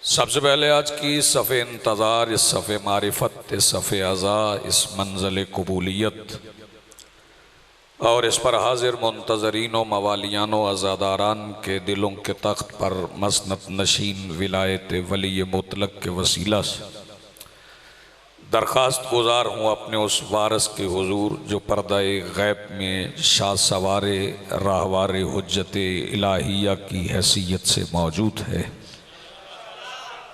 सबसे पहले आज की सफ़े इंतज़ार, इस सफ़े मारिफत, इस सफ़े अज़ा, इस मंज़िल कबूलियत और इस पर हाजिर मुंतज़रीन व मवालियान व अज़ादारान के दिलों के तख्त पर मसनत नशीन विलायत वली मुतलक के वसीला से दरख्वास्त गुज़ार हूँ अपने उस वारस के हुजूर जो पर्दा-ए गैब में शाह सवारे राहवारे हुज्जत इलाहिया की हैसियत से मौजूद है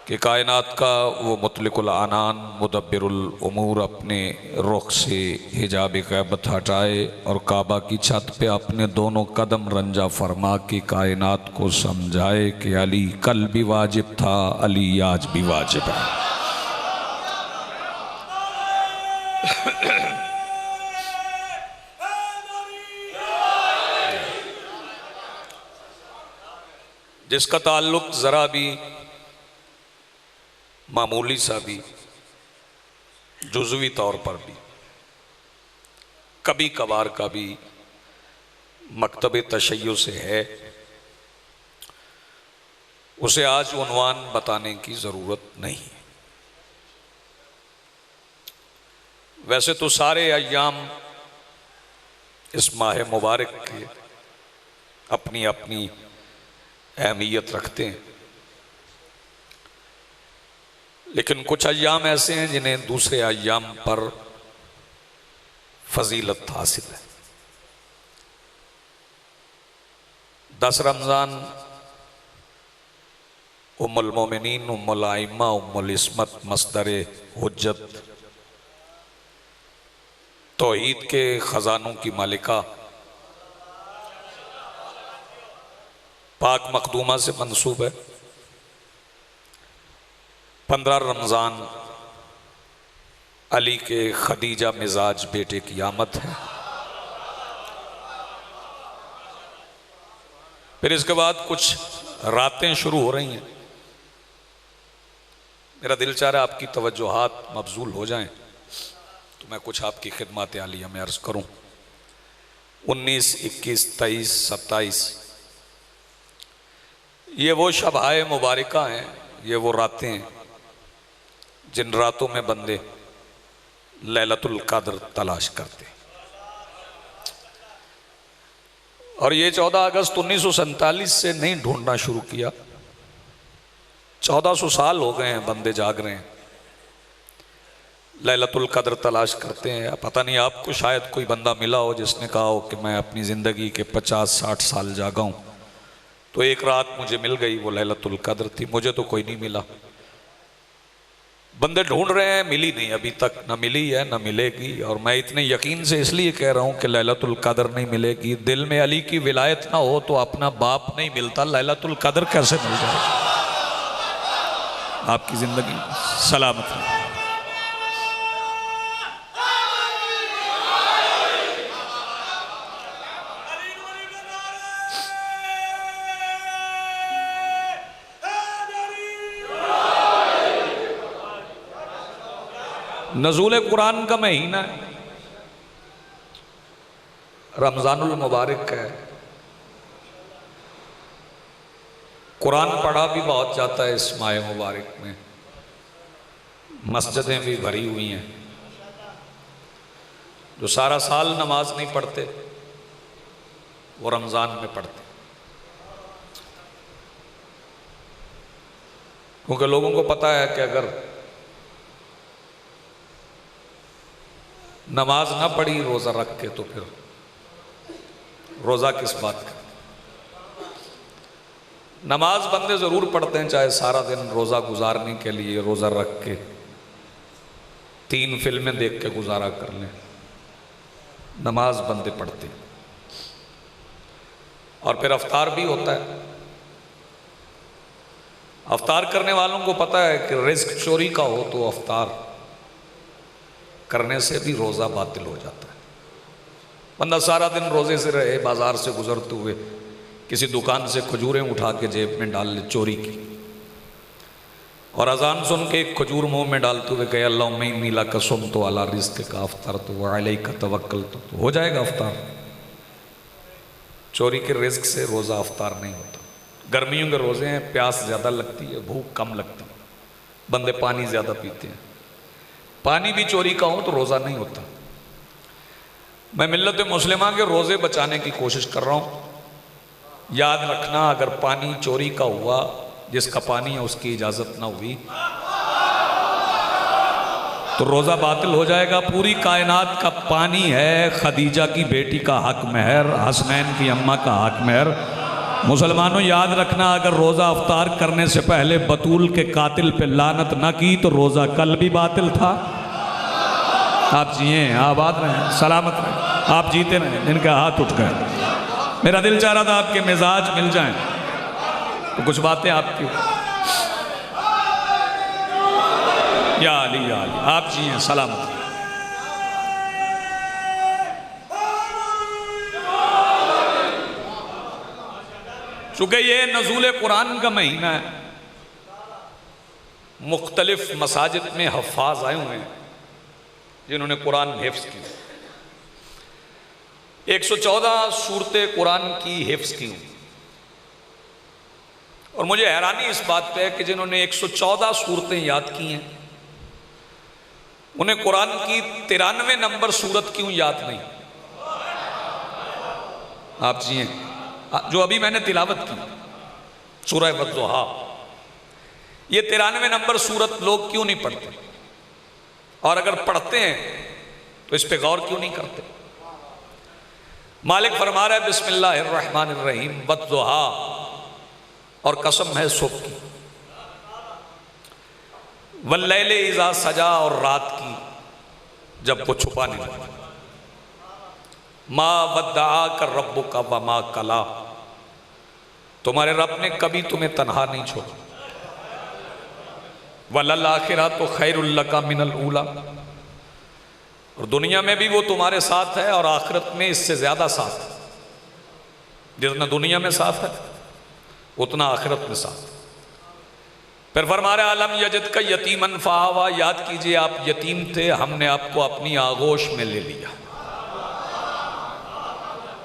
कि कायनात का वो मुतलिकुल अनान मुदब्बिरुल उमूर अपने रुख से हिजाब ग़ैबत हटाए और काबा की छत पे अपने दोनों कदम रंजा फरमा के कायनात को समझाए कि अली कल भी वाजिब था, अली आज भी वाजिब है। जिसका ताल्लुक ज़रा भी मामूली सा भी जुज़वी तौर पर भी कभी कभार का भी मकतब तशय्युअ से है, उसे आज उन्वान बताने की ज़रूरत नहीं है। वैसे तो सारे अय्याम इस माह मुबारक के अपनी अपनी अहमियत रखते हैं, लेकिन कुछ अय्याम ऐसे हैं जिन्हें दूसरे अय्याम पर फजीलत हासिल है। 10 रमज़ान उम्मुल मोमिनीन, उम्मुल आइम्मा, उम्मुल इस्मत, मस्दर हुज्जत, तौहीद के ख़ज़ानों की मालिका, पाक मखदूमा से मंसूब है। 15 रमज़ान अली के खदीजा मिजाज बेटे की आमद है। फिर इसके बाद कुछ रातें शुरू हो रही हैं। मेरा दिल चाह रहा है आपकी तवज्जुहात मबजूल हो जाएं तो मैं कुछ आपकी खिदमत आलिया में अर्ज़ करूं। 19, 21, 23, 27 ये वो शब-ए मुबारका हैं, ये वो रातें हैं जिन रातों में बंदे लैलतुल क़द्र तलाश करते। और ये 14 अगस्त 1947 से नहीं ढूंढना शुरू किया, 1400 साल हो गए हैं बंदे जाग रहे हैं, लैलतुल क़द्र तलाश करते हैं। पता नहीं आपको शायद कोई बंदा मिला हो जिसने कहा हो कि मैं अपनी ज़िंदगी के 50-60 साल जागा हूँ, तो एक रात मुझे मिल गई, वो लैलतुल क़द्र थी। मुझे तो कोई नहीं मिला। बंदे ढूंढ रहे हैं, मिली नहीं अभी तक, ना मिली है ना मिलेगी। और मैं इतने यकीन से इसलिए कह रहा हूँ कि लैलतुल क़द्र नहीं मिलेगी। दिल में अली की विलायत ना हो तो अपना बाप नहीं मिलता, लैलतुल क़द्र कैसे मिल जाएगी? आपकी ज़िंदगी सलामत है। नज़ूल कुरान का महीना है, रमज़ानुल मुबारक है। कुरान पढ़ा भी बहुत जाता है इस माह मुबारक में, मस्जिदें भी भरी हुई हैं। जो सारा साल नमाज नहीं पढ़ते वो रमज़ान में पढ़ते, क्योंकि लोगों को पता है कि अगर नमाज ना पढ़ी रोज़ा रख के तो फिर रोज़ा किस बात का। नमाज बंदे ज़रूर पढ़ते हैं, चाहे सारा दिन रोज़ा गुजारने के लिए रोज़ा रख के 3 फिल्में देख के गुजारा कर लें, नमाज बंदे पढ़ते हैं। और फिर अफ्तार भी होता है। अफ्तार करने वालों को पता है कि रिज़्क चोरी का हो तो अफ्तार करने से भी रोज़ा बातिल हो जाता है। बंदा सारा दिन रोज़े से रहे, बाज़ार से गुजरते हुए किसी दुकान से खजूरें उठा के जेब में डाल ले, चोरी की, और अजान सुन के एक खजूर मुंह में डालते हुए कहे अल्लाहुम्मा इन्नी लका सुम्तु अला रिज़्क़िका अफ़्तरतु व अलैका तवक्कलतु, तो हो जाएगा अफ्तार। चोरी के रिज़्क से रोज़ा अफ्तार नहीं होता। गर्मियों के रोज़े हैं, प्यास ज़्यादा लगती है, भूख कम लगती है, बंदे पानी ज़्यादा पीते हैं। पानी भी चोरी का हो तो रोज़ा नहीं होता। मैं मिल्लत मुस्लिमा के रोज़े बचाने की कोशिश कर रहा हूँ। याद रखना, अगर पानी चोरी का हुआ, जिसका पानी है उसकी इजाज़त ना हुई तो रोज़ा बातिल हो जाएगा। पूरी कायनात का पानी है, खदीजा की बेटी का हक महर, हसनैन की अम्मा का हक महर। मुसलमानों याद रखना, अगर रोज़ा अफ्तार करने से पहले बतूल के कातिल पे लानत ना की तो रोज़ा कल भी बातिल था। आप जिए, आबाद रहें, सलामत रहें, आप जीते रहें। जिनके हाथ उठ गए, मेरा दिल चाह रहा था आपके मिजाज मिल जाएं तो कुछ बातें आपकी। या अली या अली, आप जिए, सलामत। चूंकि ये नज़ूल कुरान का महीना है, मुख्तलिफ मसाजिद में हफ़ाज आए हुए हैं जिन्होंने कुरान हिफ्ज़ की। 114 सूरतें कुरान की हिफ्ज़ की। और मुझे हैरानी इस बात पे है कि जिन्होंने 114 सूरतें याद की हैं उन्हें कुरान की 93 नंबर सूरत क्यों याद नहीं। आप जिए, जो अभी मैंने तिलावत की सूरह वद्दुहा, ये 93 नंबर सूरत लोग क्यों नहीं पढ़ते, और अगर पढ़ते हैं तो इस पे गौर क्यों नहीं करते। मालिक फरमा रहा है बिस्मिल्लाहिर्रहमानिर्रहीम, वद्दुहा, और कसम है सुबह की, वल्लैल इज़ा सजा, और रात की जब वो छुपाने लगे। मा वद्दअका रब्बुका वमा कला, तुम्हारे रब ने कभी तुम्हें तन्हा नहीं छोड़ा। वलल आखिरतु खैरुल लका मिनल ऊला, और दुनिया में भी वो तुम्हारे साथ है और आखिरत में इससे ज़्यादा साथ है। जितना दुनिया में साथ है उतना आखिरत में साथ। फिर फरमा रहे अलम यजिद का यतीमन फ़आवा, याद कीजिए आप यतीम थे, हमने आपको अपनी आगोश में ले लिया।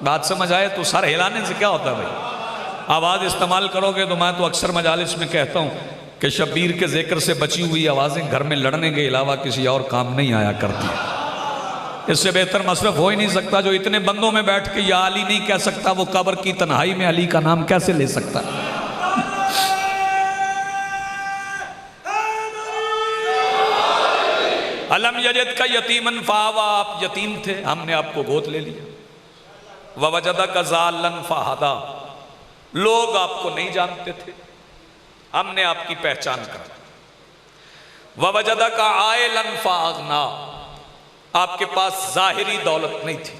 बात समझ आए तो सर हिलाने से क्या होता है भाई, आवाज़ इस्तेमाल करोगे तो। मैं तो अक्सर मजालिस में कहता हूँ कि शब्बीर के जिक्र से बची हुई आवाज़ें घर में लड़ने के अलावा किसी और काम नहीं आया करती। इससे बेहतर मसरफ हो ही नहीं सकता। जो इतने बंदों में बैठ के या अली नहीं कह सकता, वो कब्र की तन्हाई में अली का नाम कैसे ले सकता। अलम यजिद का यतीमन फ़आवा, आप यतीम थे, हमने आपको गोद ले लिया। ववजदा का ज़ालन फ़हदा, लोग आपको नहीं जानते थे, हमने आपकी पहचान कर। ववजदा का आयलन फ़अग़ना, आपके पास ज़ाहिरी दौलत नहीं थी,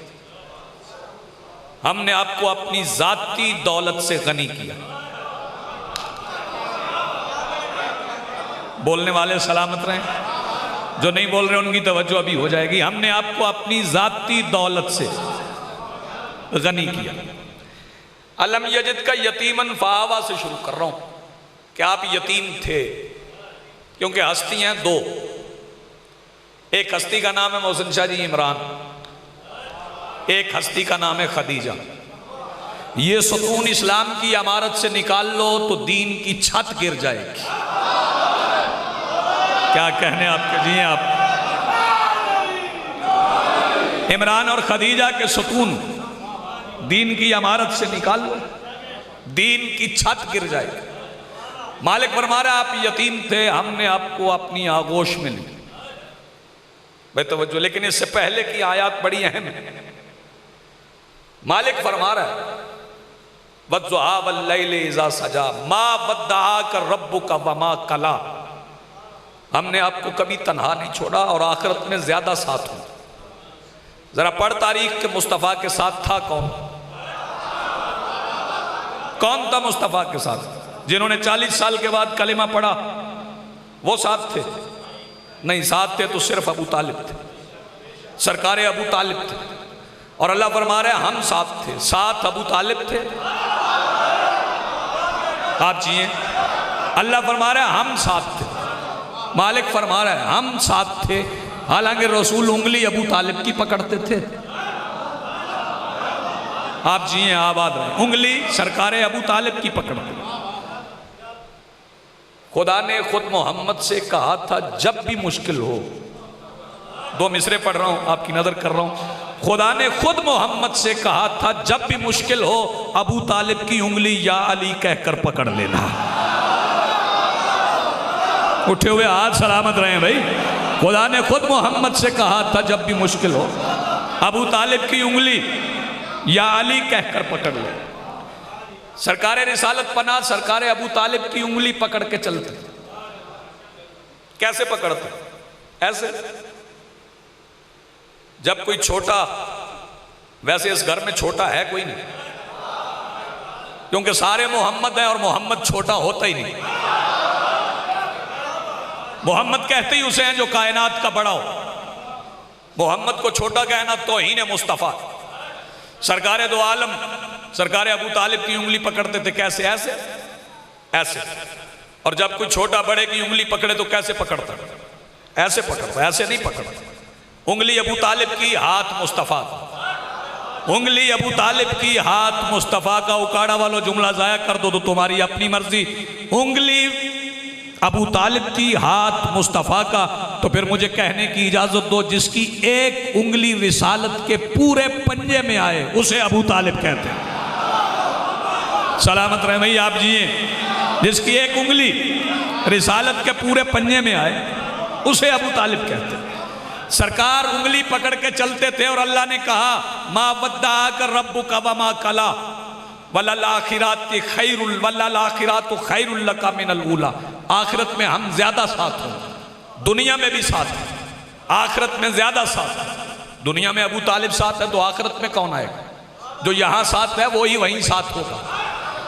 हमने आपको अपनी ज़ाती दौलत से गनी किया। बोलने वाले सलामत रहें, जो नहीं बोल रहे उनकी तवज्जो अभी हो जाएगी। हमने आपको अपनी ज़ाती दौलत से गनी किया। अलम यजिद का यतीमन फ़आवा से शुरू कर रहा हूं कि आप यतीम थे, क्योंकि हस्ती हैं दो। एक हस्ती का नाम है मोहसिन शाह जी इमरान, एक हस्ती का नाम है खदीजा। ये सुकून इस्लाम की इमारत से निकाल लो तो दीन की छत गिर जाएगी। क्या कहने आपके जी आप। इमरान और खदीजा के सुकून दीन की इमारत से निकाल लो, दीन की छत गिर जाएगी। मालिक फरमा रहा आप यतीम थे, हमने आपको अपनी आगोश में लिया। बेतवज्जो, लेकिन इससे पहले की आयत बड़ी अहम है। मालिक फरमा रहा है वद्दुहा वल्लैलि इज़ा सजा, मा वद्दअका रब्बुका वमा कला, हमने आपको कभी तन्हा नहीं छोड़ा और आखिरत में ज्यादा साथ हूं। जरा पढ़ तारीख के मुस्तफ़ा के साथ था कौन? कौन था मुस्तफ़ा के साथ? जिन्होंने 40 साल के बाद कलिमा पढ़ा वो साथ थे? नहीं, साथ थे तो सिर्फ अबू तालिब थे, सरकार अबू तालिब थे। और अल्लाह फरमा रहे हम साथ थे, साथ अबू तालिब थे। आप जिए, अल्लाह फरमा रहे हम साथ थे, मालिक फरमा रहे हम साथ थे, हालांकि रसूल उंगली अबू तालिब की पकड़ते थे। आप जिए आबाद रहे। उंगली सरकार अबू तालिब की पकड़ दी। खुदा ने खुद मोहम्मद से कहा था जब भी मुश्किल हो, दो मिसरे पढ़ रहा हूं, आपकी नजर कर रहा हूं। खुदा ने खुद मोहम्मद से कहा था जब भी मुश्किल हो अबू तालिब की उंगली या अली कहकर पकड़ लेना। उठे हुए हाथ सलामत रहे भाई। खुदा ने खुद मोहम्मद से कहा था जब भी मुश्किल हो अबू तालिब की उंगली या अली कहकर पकड़ ले। सरकार रिसालत पना सरकार अबू तालिब की उंगली पकड़ के चलते। कैसे पकड़ते? ऐसे। जब कोई छोटा, वैसे इस घर में छोटा है कोई नहीं, क्योंकि सारे मोहम्मद हैं और मोहम्मद छोटा होता ही नहीं। मोहम्मद कहते ही उसे हैं जो कायनात का बड़ा हो। मोहम्मद को छोटा कहना तौहीन है मुस्तफ़ा। सरकार दो आलम सरकार अबू तालिब की उंगली पकड़ते थे। कैसे? ऐसे ऐसे। और जब कोई छोटा बड़े की उंगली पकड़े तो कैसे पकड़ता? ऐसे पकड़ता, ऐसे नहीं पकड़ता। उंगली अबू तालिब की, हाथ मुस्तफ़ा का। उंगली अबू तालिब की, हाथ मुस्तफ़ा का। उकाड़ा वालों जुमला जाया कर दो तो तुम्हारी अपनी मर्जी। उंगली अबू तालिब की, हाथ मुस्तफ़ा का। तो फिर मुझे कहने की इजाजत दो, जिसकी एक उंगली रिसालत के पूरे पंजे में आए उसे अबू तालिब कहते हैं। सलामत रहे भाई, आप जिए। जिसकी एक उंगली रिसालत के पूरे पंजे में आए उसे अबू तालिब कहते हैं। सरकार उंगली पकड़ के चलते थे और अल्लाह ने कहा मा वद्दाअक रब्बुका वमा कला वलल आखिरात खैरुल वलल आखिरात खैरुल लका मिनल ऊला। आखिरत में हम ज्यादा साथ हों, दुनिया में भी साथ है, आखिरत में ज्यादा साथ है। दुनिया में अबू तालिब साथ है तो आखिरत में कौन आएगा? जो यहां साथ है वो ही वहीं साथ होगा।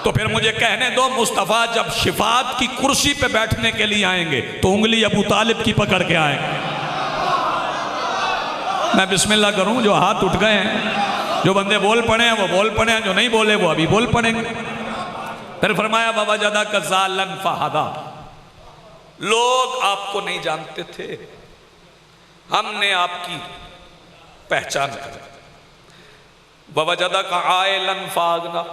तो फिर मुझे कहने दो, मुस्तफ़ा जब शिफात की कुर्सी पे बैठने के लिए आएंगे तो उंगली अबू तालिब की पकड़ के आएंगे। मैं बिस्मिल्लाह करूं, जो हाथ उठ गए हैं, जो बंदे बोल पड़े हैं वो बोल पड़े हैं, जो नहीं बोले वो अभी बोल पड़ेंगे। फिर फरमाया बाबा जदा कज़ालन फहदा। लोग आपको नहीं जानते थे, हमने आपकी पहचान कर। बाबा जदा का आयलन फागना,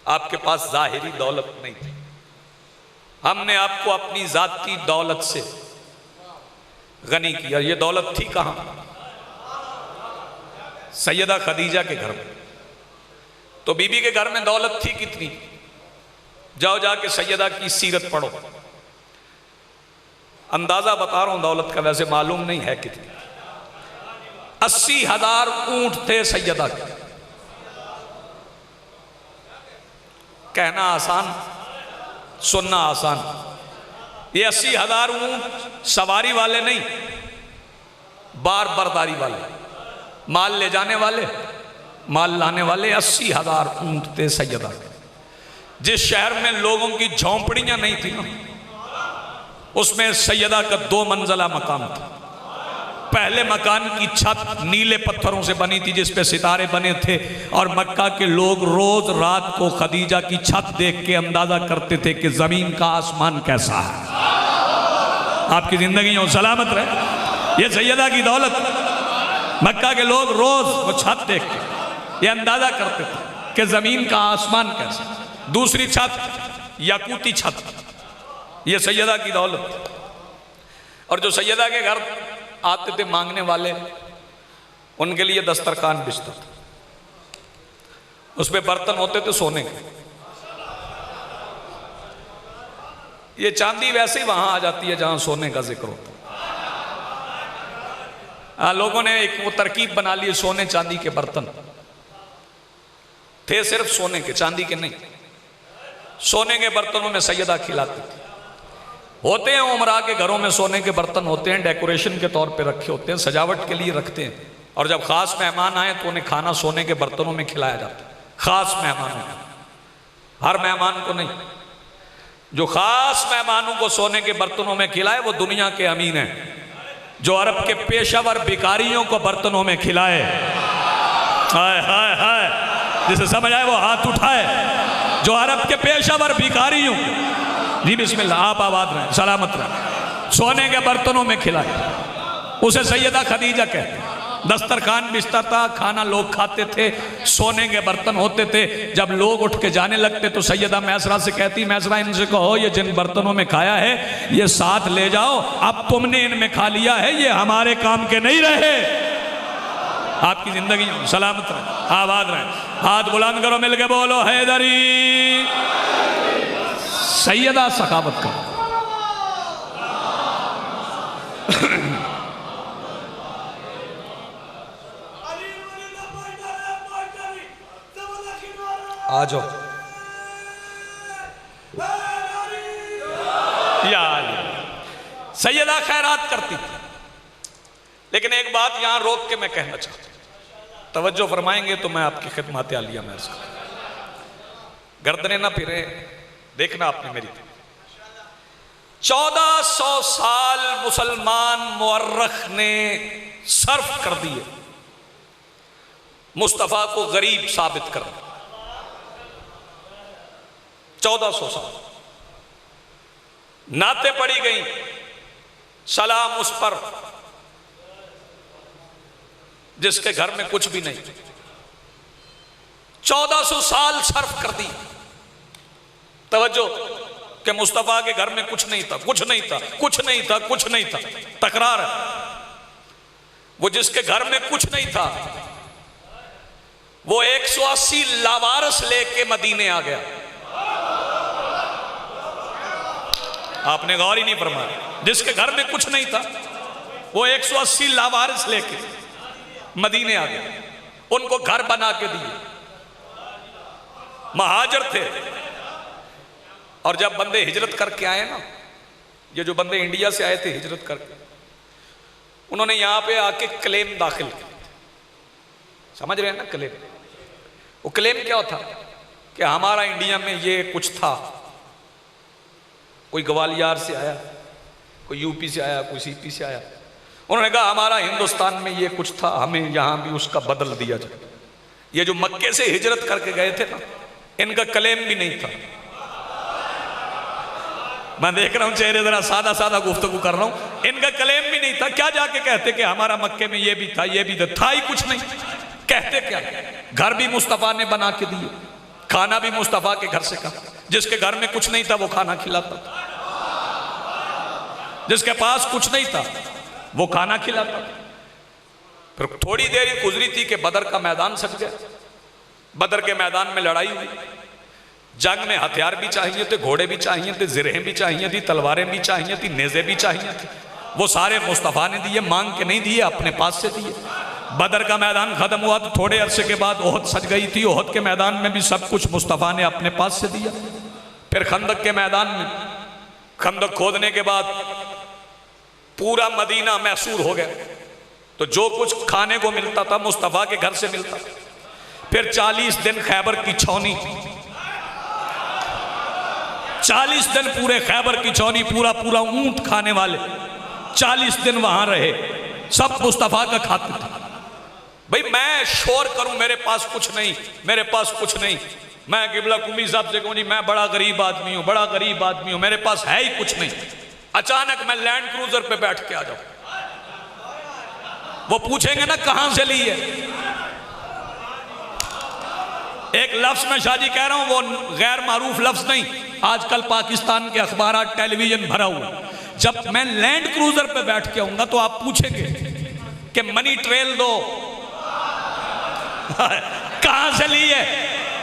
आपके पास जाहिरी दौलत नहीं थी, हमने आपको अपनी जाती दौलत से गनी किया। ये दौलत थी कहां? सैयदा खदीजा के घर में। तो बीबी के घर में दौलत थी कितनी? जाओ जाके सैयदा की सीरत पढ़ो। अंदाजा बता रहा हूं दौलत का, वैसे मालूम नहीं है कितनी। 80,000 ऊंट थे सैयदा के। कहना आसान, सुनना आसान। ये 80,000 ऊंट सवारी वाले नहीं, बार बरदारी वाले, माल ले जाने वाले, माल लाने वाले 80,000 ऊंट थे सैयदा के। जिस शहर में लोगों की झोंपड़ियां नहीं थी ना, उसमें सैयदा का 2 मंजिला मकान था। पहले मकान की छत नीले पत्थरों से बनी थी जिस पे सितारे बने थे, और मक्का के लोग रोज रात को खदीजा की छत देख के अंदाजा करते थे कि जमीन का आसमान कैसा है। आपकी जिंदगी हो सलामत रहे। ये सैयदा की दौलत, मक्का के लोग रोज वो छत देख के ये अंदाजा करते थे कि जमीन का आसमान कैसा। दूसरी छत याकूती छत, ये सैयदा की दौलत। और जो सैयदा के घर आते थे मांगने वाले, उनके लिए दस्तरखान बिछता था, उसमें बर्तन होते थे सोने के। ये चांदी वैसे ही वहां आ जाती है जहां सोने का जिक्र होता है। लोगों ने एक वो तरकीब बना ली, सोने चांदी के बर्तन थे, सिर्फ सोने के, चांदी के नहीं। सोने के बर्तनों में सैयदा खिलाती थी। होते हैं उमरा के घरों में सोने के बर्तन होते हैं, डेकोरेशन के तौर पे रखे होते हैं, सजावट के लिए रखते हैं। और जब खास मेहमान आए तो उन्हें खाना सोने के बर्तनों में खिलाया जाता है। खास मेहमानों को, हर मेहमान को नहीं। जो खास मेहमानों को सोने के बर्तनों में खिलाए वो दुनिया के अमीन हैं। जो अरब के पेशावर भिखारियों को बर्तनों में खिलाए, हाय हाय हाय, जिसे समझ आए वो हाथ उठाए। जो अरब के पेशावर भिखारियों, जी बिस्मिल्लाह, आप आबाद रहें, सलामत रहें, सोने के बर्तनों में खिलाए, उसे सैयदा खदीजा कहते हैं। दस्तरखान बिस्तर था, खाना लोग खाते थे, सोने के बर्तन होते थे। जब लोग उठ के जाने लगते तो सैयदा मैसरा से कहती, मैसरा इनसे कहो ये जिन बर्तनों में खाया है ये साथ ले जाओ, अब तुमने इनमें खा लिया है, ये हमारे काम के नहीं रहे। आपकी जिंदगी सलामत रहे, आबाद रहे। हाथ बुलंद करो, मिलके बोलो हैदरी। सैयदा सखावत करो। आ जाओ यार। सैयदा खैरात करती थी, लेकिन एक बात यहां रोक के मैं कहना चाहता हूं, तवज्जो फरमाएंगे तो मैं आपकी खिदमत आलिया में अर्ज़ करूं। गर्दने ना फिरे, देखना आपने मेरी। 1400 साल मुसलमान मुअर्रख ने सर्फ कर दिए मुस्तफा को गरीब साबित कर। 1400 साल नाते पड़ी गई, सलाम उस पर जिसके घर में कुछ भी नहीं। 1400 साल सर्फ कर दी। तवज्जो कि मुस्तफा के घर में कुछ नहीं था, कुछ नहीं था, कुछ नहीं था, कुछ नहीं था। तकरार है। वो जिसके घर में कुछ नहीं था वो 180 लावारिस लेके मदीने आ गया। आपने गौर ही नहीं फरमाया। जिसके घर में कुछ नहीं था वो 180 लावारिस लेके मदीने आ गया, उनको घर बना के दिए। महाजर थे, और जब बंदे हिजरत करके आए ना, ये जो बंदे इंडिया से आए थे हिजरत करके, उन्होंने यहां पे आके क्लेम दाखिल किया। समझ रहे हैं ना क्लेम? वो क्लेम क्या था कि हमारा इंडिया में ये कुछ था। कोई ग्वालियर से आया, कोई यूपी से आया, कोई सीपी से आया। उन्होंने कहा हमारा हिंदुस्तान में ये कुछ था, हमें यहां भी उसका बदल दिया जाए। ये जो मक्के से हिजरत करके गए थे ना, इनका क्लेम भी नहीं था। मैं देख रहा हूं चेहरे, जरा सादा सादा गुफ्तगू कर रहा हूं। इनका क्लेम भी नहीं था। क्या जाके कहते कि हमारा मक्के में ये भी था, ये भी था ही कुछ नहीं। कहते क्या? घर भी मुस्तफा ने बना के दिए, खाना भी मुस्तफा के घर से कहा। जिसके घर में कुछ नहीं था वो खाना खिलाता था, जिसके पास कुछ नहीं था वो खाना खिलाता था। फिर थोड़ी देर ही गुजरी थी कि बदर का मैदान सज गया। बदर के मैदान में लड़ाई हुई। जंग में हथियार भी चाहिए थे, घोड़े भी चाहिए थे, जिरहें भी चाहिए थी, तलवारें भी चाहिए थी, नेज़े भी चाहिए थे। वो सारे मुस्तफा ने दिए, मांग के नहीं दिए, अपने पास से दिए। बदर का मैदान खत्म हुआ तो थोड़े अरसे के बाद ओहद सज गई थी। ओहद के मैदान में भी सब कुछ मुस्तफा ने अपने पास से दिया। फिर खंदक के मैदान में, खंदक खोदने के बाद पूरा मदीना मैसूर हो गया, तो जो कुछ खाने को मिलता था मुस्तफा के घर से मिलता। फिर 40 दिन खैबर की छौनी, 40 दिन पूरे खैबर की छौनी, पूरा पूरा ऊंट खाने वाले 40 दिन वहां रहे, सब मुस्तफा का खाते थे। भाई मैं शोर करूं मेरे पास कुछ नहीं, मेरे पास कुछ नहीं, मैं किबला कुमी साहब से कहूं जी मैं बड़ा गरीब आदमी हूं, बड़ा गरीब आदमी हूं, मेरे पास है ही कुछ नहीं। अचानक मैं लैंड क्रूजर पे बैठ के आ जाऊं, वो पूछेंगे ना कहां से ली है। एक लफ्ज में शादी कह रहा हूं, वो गैर मारूफ लफ्ज नहीं, आजकल पाकिस्तान के अखबार टेलीविजन भरा हुआ। जब मैं लैंड क्रूजर पे बैठ के आऊंगा तो आप पूछेंगे कि मनी ट्रेल दो कहां से ली है,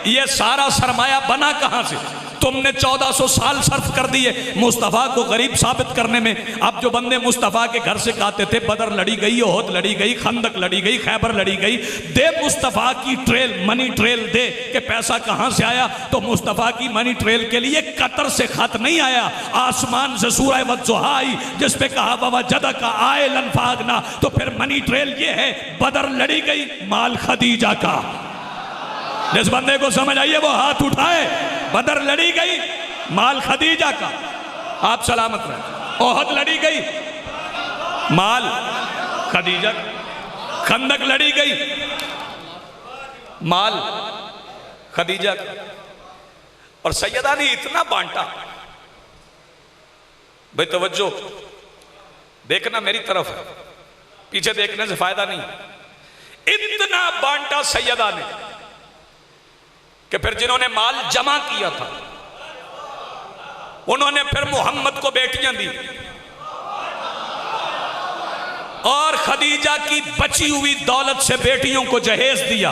ये सारा सरमाया बना कहां से? तुमने 1400 साल सर्फ कर दिए मुस्तफ़ा को गरीब साबित करने में। अब जो बंदे मुस्तफ़ा के घर से गाते थे, बदर लड़ी गई, ओहद लड़ी गई, खंदक लड़ी गई, खैबर लड़ी गई, दे मुस्तफ़ा की ट्रेल, मनी ट्रेल दे कि पैसा कहां से आया। तो मुस्तफ़ा की मनी ट्रेल के लिए कतर से खत नहीं आया, आसमान से सूरह वज़्ज़ुहा आई जिस पे कहा बाबा जदा का आए लनफागना। तो फिर मनी ट्रेल ये है, बदर लड़ी गई, माल खदीजा का। जिस बंदे को समझ आइए वो हाथ उठाए। बदर लड़ी गई, माल खदीजा का, आप सलामत रहे। ओहद लड़ी गई, माल खदीजा। खंदक लड़ी गई, माल खदीजा का। और सैयदा ने इतना बांटा। भाई तवज्जो देखना मेरी तरफ है, पीछे देखने से फायदा नहीं। इतना बांटा सैयदा ने कि फिर जिन्होंने माल जमा किया था उन्होंने फिर मोहम्मद को बेटियां दी और खदीजा की बची हुई दौलत से बेटियों को जहेज दिया।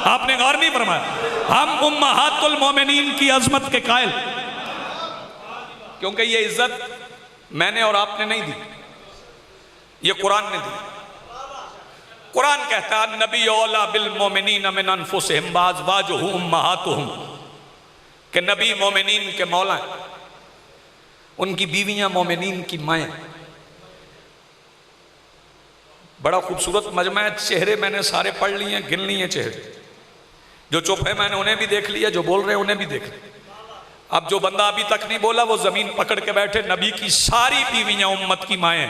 आपने गौर नहीं फरमाया? हम उम्महातुल मोमिनीन की अजमत के कायल, क्योंकि ये इज्जत मैंने और आपने नहीं दी, ये कुरान ने दी। कुरान कहता है नबी औला बिल मोमिनीन मिन अनफुसिहिम वअज़वाजुहु उम्महातुहुम, कि नबी मोमिनीन के मौला हैं, उनकी बीवियां मोमिनीन की माएँ। बड़ा खूबसूरत मजमा है। चेहरे मैंने सारे पढ़ लिए हैं, गिन लिए चेहरे। जो चुप है मैंने उन्हें भी देख लिया, जो बोल रहे हैं उन्हें भी देख लिया। अब जो बंदा अभी तक नहीं बोला वो जमीन पकड़ के बैठे। नबी की सारी बीवियां उम्मत की माएँ,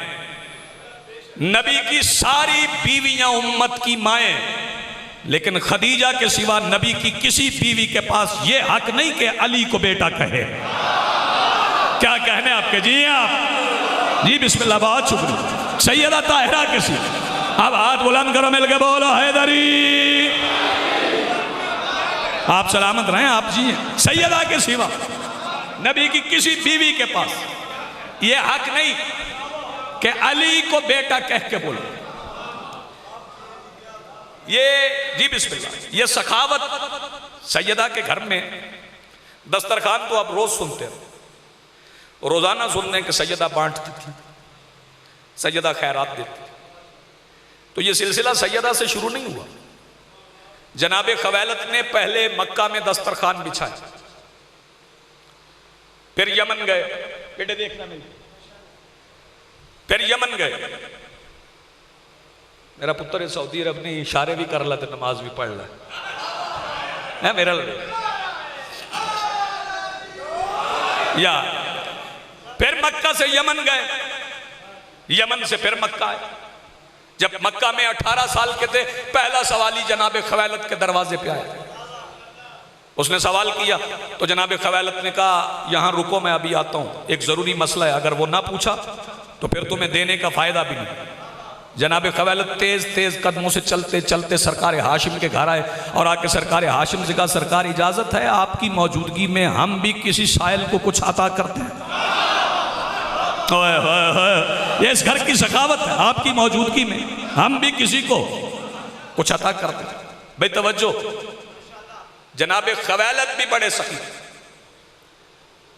नबी की सारी बीवियां उम्मत की माएँ, लेकिन खदीजा के सिवा नबी की किसी बीवी के पास ये हक नहीं कि अली को बेटा कहे। क्या कहने आपके? जी आप जी बिस्मिल्लाह, बहुत शुक्रिया। सैयदा ताहिरा के सिवा, अब हाथ बुलंद करो, मिलके बोलो हैदरी। आप सलामत रहें, आप जी। सैयदा के सिवा नबी की किसी बीवी के पास ये हक नहीं कि अली को बेटा कह के बोलो। ये जी बिस्मिल्लाह, ये सखावत सैयदा के घर में दस्तरखान तो आप रोज सुनते हो, रोजाना सुनते हैं कि सैयदा बांटती थी, सैयदा खैरात देती। तो ये सिलसिला सैयदा से शुरू नहीं हुआ। जनाबे खवैलत ने पहले मक्का में दस्तरखान बिछाया, फिर यमन गए, बेटे देखना नहीं, फिर यमन गए। मेरा पुत्र सऊदी अरब ने इशारे भी कर ला तो नमाज भी पढ़ ला है मेरा या। फिर मक्का से यमन गए, यमन से फिर मक्का आए। जब मक्का में 18 साल के थे, पहला सवाली जनाबे खवैलत के दरवाजे पे आया। उसने सवाल किया तो जनाबे खवैलत ने कहा यहां रुको, मैं अभी आता हूं, एक जरूरी मसला है। अगर वो ना पूछा तो फिर तुम्हें देने का फायदा भी नहीं। जनाबे खवैलत तेज तेज कदमों से चलते चलते सरकार हाशिम के घर आए और आके सरकार हाशिम से कहा सरकार इजाजत है आपकी मौजूदगी में हम भी किसी साइल को कुछ अता करते हैं। ये इस घर की सखावत है, आपकी मौजूदगी में हम भी किसी को कुछ अता करते हैं। भाई तवज्जो, जनाबे खवैलत भी बड़े सखी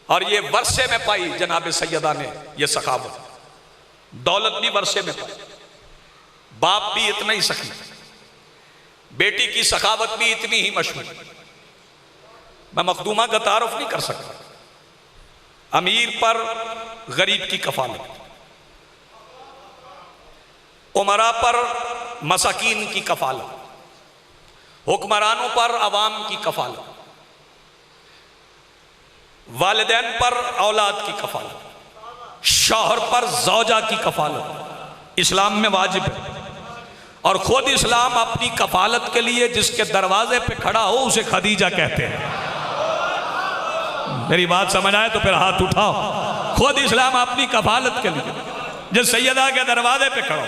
और ये वर्षे में पाई जनाबे सैयदा ने ये सखावत, दौलत भी वर्षे में पाई। बाप भी इतना ही सखी, बेटी की सखावत भी इतनी ही मशहूर। मैं मखदूमा का तारुफ नहीं कर सकता। अमीर पर गरीब की कफालत, उमरा पर मसाकीन की कफालत, हुक्मरानों पर अवाम की कफालत, वालिदैन पर औलाद की कफालत, शौहर पर जौजा की कफालत इस्लाम में वाजिब है। और खुद इस्लाम अपनी कफालत के लिए जिसके दरवाजे पे खड़ा हो उसे खदीजा कहते हैं। मेरी बात समझ आए तो फिर हाथ उठाओ। खुद इस्लाम अपनी कफालत के लिए जिस सैयदा के दरवाजे पे खड़ा हो।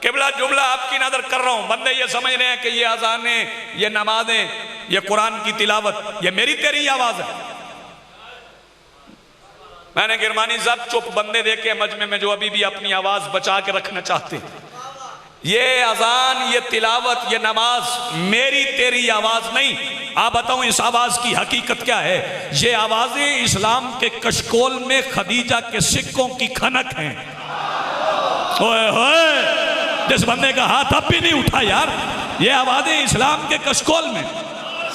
किबला जुमला आपकी नजर कर रहा हूं, बंदे ये समझ रहे हैं कि ये अजानें, ये नमाजें, ये कुरान की तिलावत, ये मेरी तेरी आवाज है। मैंने गिरमानी साहब चुप बंदे देखे मजमे में जो अभी भी अपनी आवाज बचा के रखना चाहते हैं। ये अजान, ये तिलावत, ये नमाज मेरी तेरी आवाज नहीं। आप बताऊं इस आवाज की हकीकत क्या है? ये आवाजें इस्लाम के कशकोल में खदीजा के सिक्कों की खनक हैं। ओए होए, जिस बंदे का हाथ अब भी नहीं उठा यार, ये आवाजें इस्लाम के कशकोल में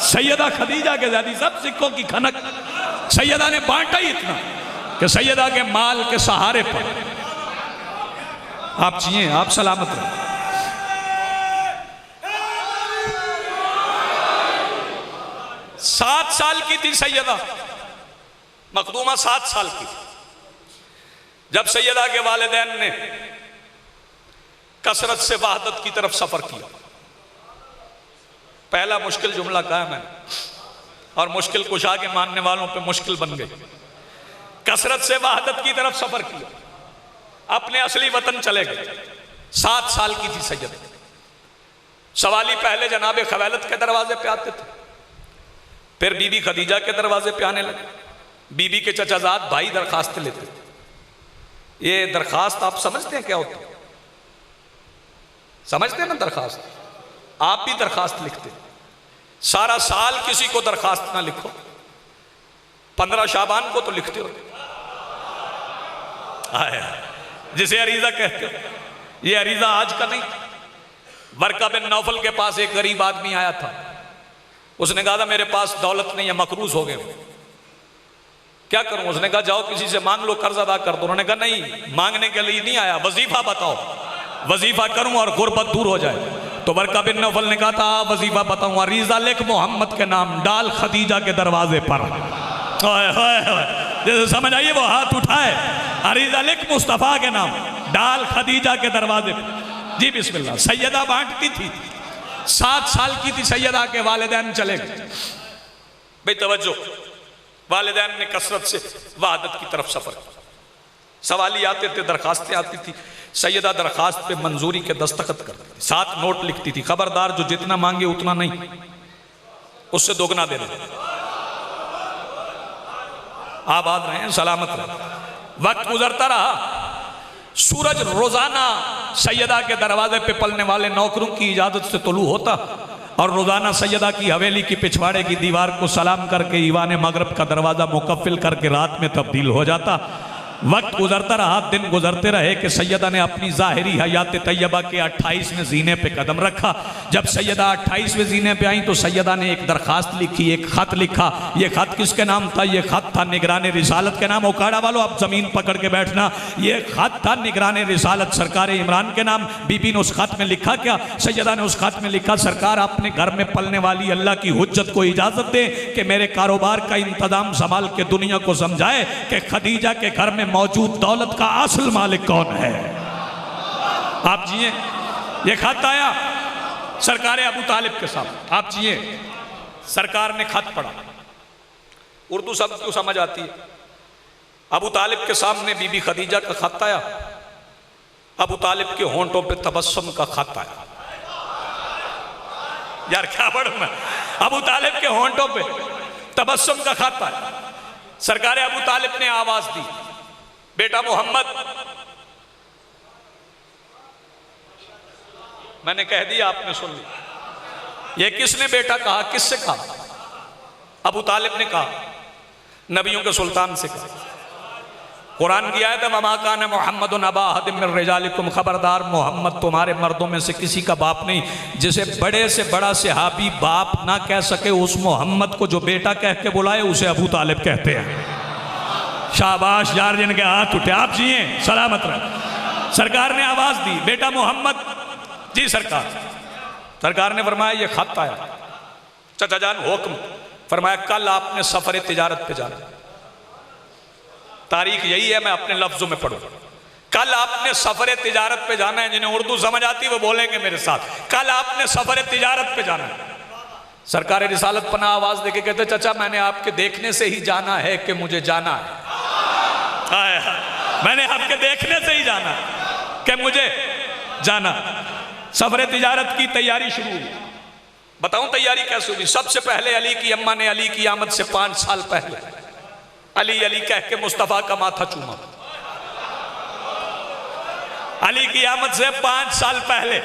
सैयदा खदीजा के ज़ादी सब सिक्कों की खनक। सैयदा ने बांटा ही इतना कि सैयदा के माल के सहारे पर आप जिए, आप सलामत रहे। 7 साल की थी सैयदा मखदूमा, 7 साल की जब सैयदा के वालिदैन ने कसरत से वहदत की तरफ सफर किया। पहला मुश्किल जुमला कहा मैंने, और मुश्किल कुशा के मानने वालों पे मुश्किल बन गई। कसरत से वहदत की तरफ सफर किया, अपने असली वतन चले गए। 7 साल की थी सैयदा। सवाली पहले जनाब खवैलत के दरवाजे पे आते थे, फिर बीबी खदीजा के दरवाजे पे आने लगे। बीबी के चचाजाद भाई दरखास्त लेते थे। ये दरखास्त आप समझते हैं क्या होता है? समझते हैं ना दरखास्त? आप भी दरखास्त लिखते। सारा साल किसी को दरखास्त ना लिखो, 15 शाबान को तो लिखते हो। जिसे अरीजा कहते हो, ये अरीजा आज का नहीं। वर्का बिन नौफल के पास एक गरीब आदमी आया था। उसने कहा था मेरे पास दौलत नहीं है, मकरूज हो गए, क्या करूं? उसने कहा जाओ किसी से मांग लो, कर्ज अदा कर दो। उन्होंने कहा नहीं, मांगने के लिए नहीं आया, वजीफा बताओ, वजीफा करूं और गुर्बत दूर हो जाए। तो वर्का बिन नौफल ने कहा था वजीफा बताऊं, अरीजा लिख मोहम्मद के नाम, डाल खदीजा के दरवाजे पर। जैसे समझ आइए, वो हाथ उठाए, अरीजा लिख मुस्तफा के नाम, डाल खदीजा के दरवाजे पर। जी बिस्मिल्लाह। सैयदा बांटती थी। 7 साल की थी सैयदा के वालिदैन चले गए। भाई तवज्जो, वालिदैन ने कसरत से वहादत की तरफ सफर। सवाली आते थे, दरखास्तें आती थी। सैयदा दरखास्त पे मंजूरी के दस्तखत करती थी, 7 नोट लिखती थी, खबरदार जो जितना मांगे उतना नहीं, उससे दोगुना देना। आबाद रहे, सलामत रहे। वक्त गुजरता रहा। सूरज रोजाना सैयदा के दरवाजे पे पलने वाले नौकरों की इजाजत से तुलू होता और रोजाना सैयदा की हवेली की पिछवाड़े की दीवार को सलाम करके ईवान मगरब का दरवाजा मुकफ्फिल करके रात में तब्दील हो जाता। वक्त गुजरता रहा, दिन गुजरते रहे कि सैयदा ने अपनी ज़ाहिरी हयात तैयबा के 28वें जीने पे कदम रखा। जब सैयदा 28वें जीने पे आई तो सैयदा ने एक दरखास्त लिखी, एक खत लिखा। ये खत किसके नाम था? ये खत था निगरान रिसालत के नाम। उकाड़ा वालों, आप जमीन पकड़ के बैठना। ये खत था निगरान रिसालत सरकार इमरान के नाम। बीबी ने उस खत में लिखा क्या? सैयदा ने उस खत में लिखा, सरकार अपने घर में पलने वाली अल्लाह की हुज्जत को इजाजत दे कि मेरे कारोबार का इंतजाम संभाल के दुनिया को समझाए कि खदीजा के घर में मौजूद दौलत का असल मालिक कौन है। आप जिए। ये खत आया सरकार अबू तालिब के साथ। आप जिए। सरकार ने खत पढ़ा। उर्दू सब क्यों समझ आती है। अबू तालिब के सामने बीबी खदीजा का खत आया। अबू तालिब के होंठों पे तबस्सुम का खत आया। यार क्या पढ़ूं मैं? अबू तालिब के होंठों पे तबस्सुम का खत आया। सरकार अबू तालिब ने आवाज दी, बेटा मोहम्मद। मैंने कह दिया, आपने सुन लिया। ये किसने बेटा कहा? किससे कहा? अबू तालिब ने कहा, नबियों के सुल्तान से कहा। कुरान की आयत है, वमा कान मुहम्मदुन अबा अहदिम मिन रिजालिकुम, खबरदार मोहम्मद तुम्हारे मर्दों में से किसी का बाप नहीं। जिसे बड़े से बड़ा सहाबी बाप ना कह सके, उस मोहम्मद को जो बेटा कह के बुलाए उसे अबू तालिब कहते हैं। शाबाश यार, जिनके हाथ उठे। आप जिए, सलामत रहे। सरकार ने आवाज दी, बेटा मोहम्मद। जी सरकार। सरकार ने फरमाया ये खत आया। चाचा जान हुक्म। फरमाया कल आपने सफर तिजारत पे जाना। तारीख यही है, मैं अपने लफ्जों में पढ़ूं। कल आपने सफर तिजारत पे जाना है। जिन्हें उर्दू समझ आती वो बोलेंगे मेरे साथ, कल आपने सफर तिजारत पे जाना है। सरकार रिसालत पना आवाज देके कहते, चाचा मैंने आपके देखने से ही जाना है कि मुझे जाना है। मैंने आपके देखने से ही जाना कि मुझे जाना। सफर तिजारत की तैयारी शुरू हुई। बताऊं तैयारी कैसे हुई? सबसे पहले अली की अम्मा ने अली की आमद से 5 साल पहले अली अली कह के मुस्तफा का माथा चूमा। अली की आमद से 5 साल पहले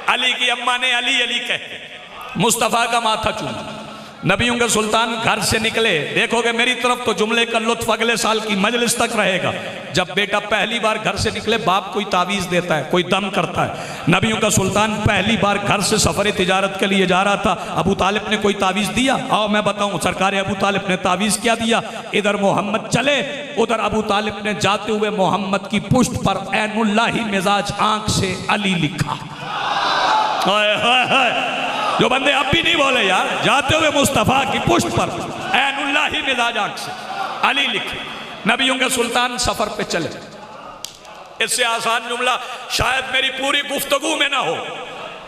अली की अम्मा ने अली अली कह के मुस्तफा का माथा चूमा। नबियों के सुल्तान घर से निकले। देखोगे मेरी तरफ तो जुमले का लुत्फ अगले साल की मजलिस तक रहेगा। जब बेटा पहली बार घर से निकले, बाप कोई तावीज़ देता है, कोई दम करता है। नबियों का सुल्तान पहली बार घर से सफर तिजारत के लिए जा रहा था। अबू तालिब ने कोई तावीज़ दिया? आओ मैं बताऊं। सरकार अबू तालिब ने तावीज़ क्या दिया? इधर मोहम्मद चले, उधर अबू तालिब ने जाते हुए मोहम्मद की पुष्ट पर ऐनुल्लाही मिजाज आंख से अली लिखा। जो बंदे अब भी नहीं बोले यार, जाते हुए मुस्तफा की पुष्ट पर ऐनुल्लाही मिजाज आंख से अली लिखे। नबियों के सुल्तान सफर पे चले। इससे आसान जुमला शायद मेरी पूरी गुफ्तगू में ना हो।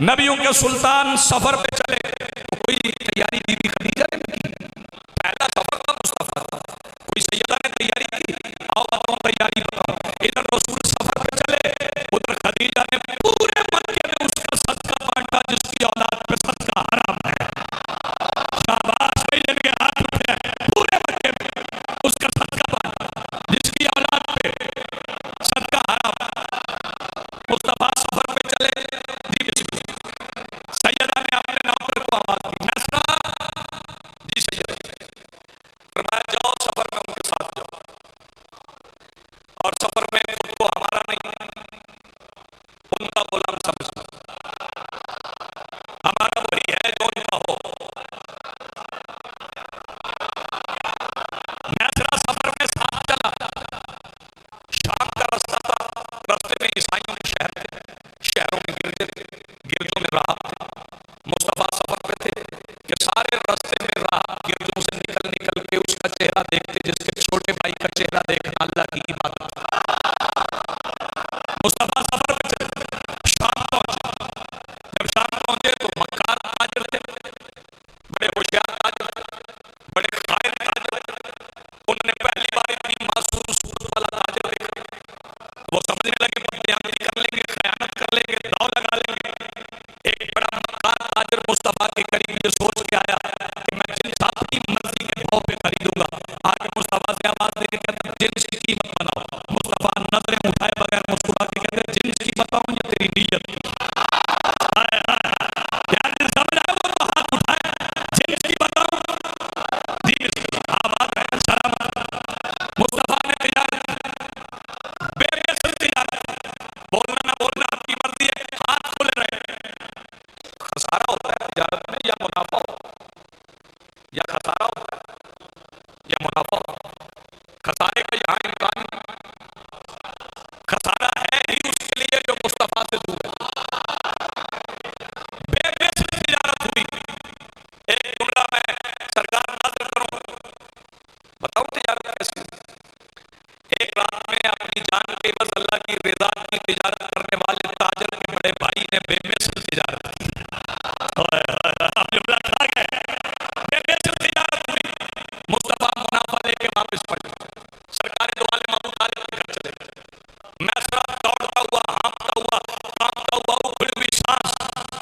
नबियों के सुल्तान सफर पे चले तो कोई तैयारी बीबी खदीजा ने की? पहला सफर था मुस्तफा का। कोई सैयदा ने तैयारी की? आओ बताओ तैयारी बताओ। इधर रसूल सफर पे चले, उधर खदीजा ने पूरे मक्के में उसका सदका बांटा जिसकी औलाद पे सदका हराम है। शाबाश भाई, जिनके हाथ उठे पूरे मक्के में उसका सदका बांटा जिसकी औलाद पे सदका हराम। मुस्तफा सफर पे चले, सैयदा ने अपने नौकर को आवाज दी, नसरा। जी सैयदा। फरमाया जाओ सफर में उनके साथ जाओ, और सफर में खुद को हमारा नहीं उनका गुलाम समझना, हमारा वही है जो उनका हो। नसरा सफर में साथ चला। शाम का रास्ता था, रास्ते में ईसाइयों के शहर थे, शहरों में गिरजों में राह थे। मुस्तफा सफर पे थे कि सारे रास्ते में राह गिरजों से निकल निकल के उसका चेहरा देखते, जिसके छोटे भाई का चेहरा देखना अल्लाह की इबादत। मुस्तफा सफर पे चले, शाम पहुंचे। जब शाम पहुंचे तो मक्कार ताजर थे, बड़े होशियार ताजर थे, बड़े कायर ताजर थे। उन्होंने पहली बार इतनी मासूम सूरत वाला ताजर देखा। वो समझने लगे बदतमीजी कर लेंगे, खयानत कर लेंगे, दाव लगा लेंगे। एक बड़ा मक्कार ताजर मुस्तफा के करीब ये सोच के आया कि मैं जिन्स अपनी मर्जी के भाव पे खरीदूंगा। आगे मुस्तफा से आवाज देके कहते जिन्स की कीमत बनाओ। मुस्तफा नजरें उठाए बगैर मुस्कुरा के कहते जिन्स की बताऊं या तेरी नीयत की? यार दिल समझ आया वो तो हाथ उठाए, जिन्स की बताऊं? जी आवाज है सलामत। मुस्तफा ने तिजारत बेबेसर तिजारत, बोलना ना बोलना आपकी मर्जी है, हाथ खुले रहे। खसारा होता है तिजारत में या मुनाफा होता है, या खसारा होता है या मुनाफा होता है। खसारे का यहाँ इम्कान नहीं। खसारा है ही उसके लिए जो मुस्तफा से दूर है। बेबेसर तिजारत हुई। एक जुमला मैं सरकार नाज़िल करूं, बताऊं तिजारत कैसी? एक रात में अपनी जान के एवज अल्लाह की रज़ा की तिजारत करने वाले ताजर के बड़े भाई ने बेमिसल तिजारत की। जुमला खा गए। बेमिसल तिजारत हुई। मुस्तफा मुनाफा लेके वापस पलटे, सरकार दो आलिम अबू तालिब के घर चले गए। मैसरा दौड़ता हुआ, हाँफता हुआ, कांपता हुआ, उखड़ी हुई सांस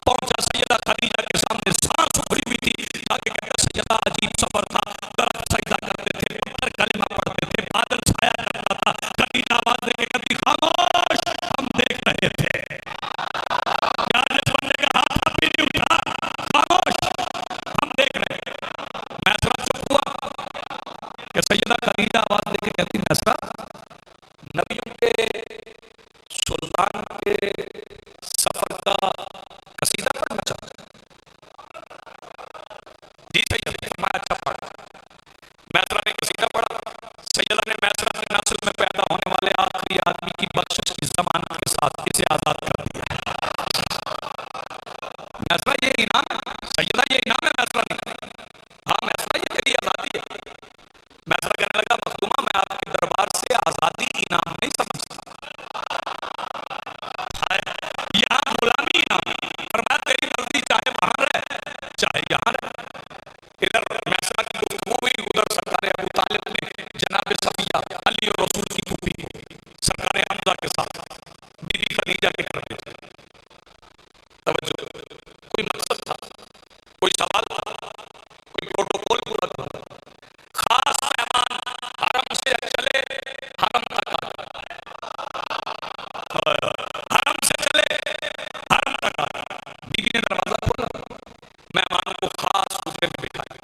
पहुंचा सैयदा खदीजा के सामने। सांस उखड़ी हुई थी, ताकि कहते सैयदा अजीब सफर था, दरख्त सजदा करते थे, पत्थर कलिमा पढ़ते थे, बादल छाया करता था। खदीजा आवाज देके कहती खामोश, हम देख रहे थे। यार जिस बंदे का हाथ अभी नहीं उठा, खामोश, हम देख रहे थे। मैसरा चुप हुआ कि सैयदा खदीजा आवाज देके कहती मैसरा, नबियों के सुल्तान के सफर का कसीदा पढ़ना चाहता है? जी सैयद, मैं अच्छा पढ़ा। मैसरा ने कसीदा पढ़ा। सैयदा ने मैसरा की नस्ल में पैदा होने वाले आखिरी आदमी की बख्शिश की जमानत के साथ इसे आजाद कर दिया। मैसरा ये इनाम है, सैयदा ये इनाम है मैसरा ने। हाँ मैसरा ये तेरी आजादी है। मैसरा कहने लगा मखदूमा, मैं आपके दरबार से आजादी इनाम नहीं समझता, यहाँ गुलामी इनाम। फरमाया तेरी मर्जी, चाहे वहां रहे चाहे यहाँ रहे। इधर मैसरा की गुफ्तगू हुई, उधर सरकार अबू तालिब ने जनाब सफिया अली और रसूल की फूफी को सरकार हमजा के साथ बीबी खदीजा के घर भेजा। तवज्जो, कोई मकसद था, कोई सवाल था, कोई प्रोटोकॉल पूरा करना। खास मेहमान हरम से चले, हरम तक हरम से चले, हरम तक। बीबी ने दरवाजा खोला, मेहमानों को खास उजरे में बिठाया।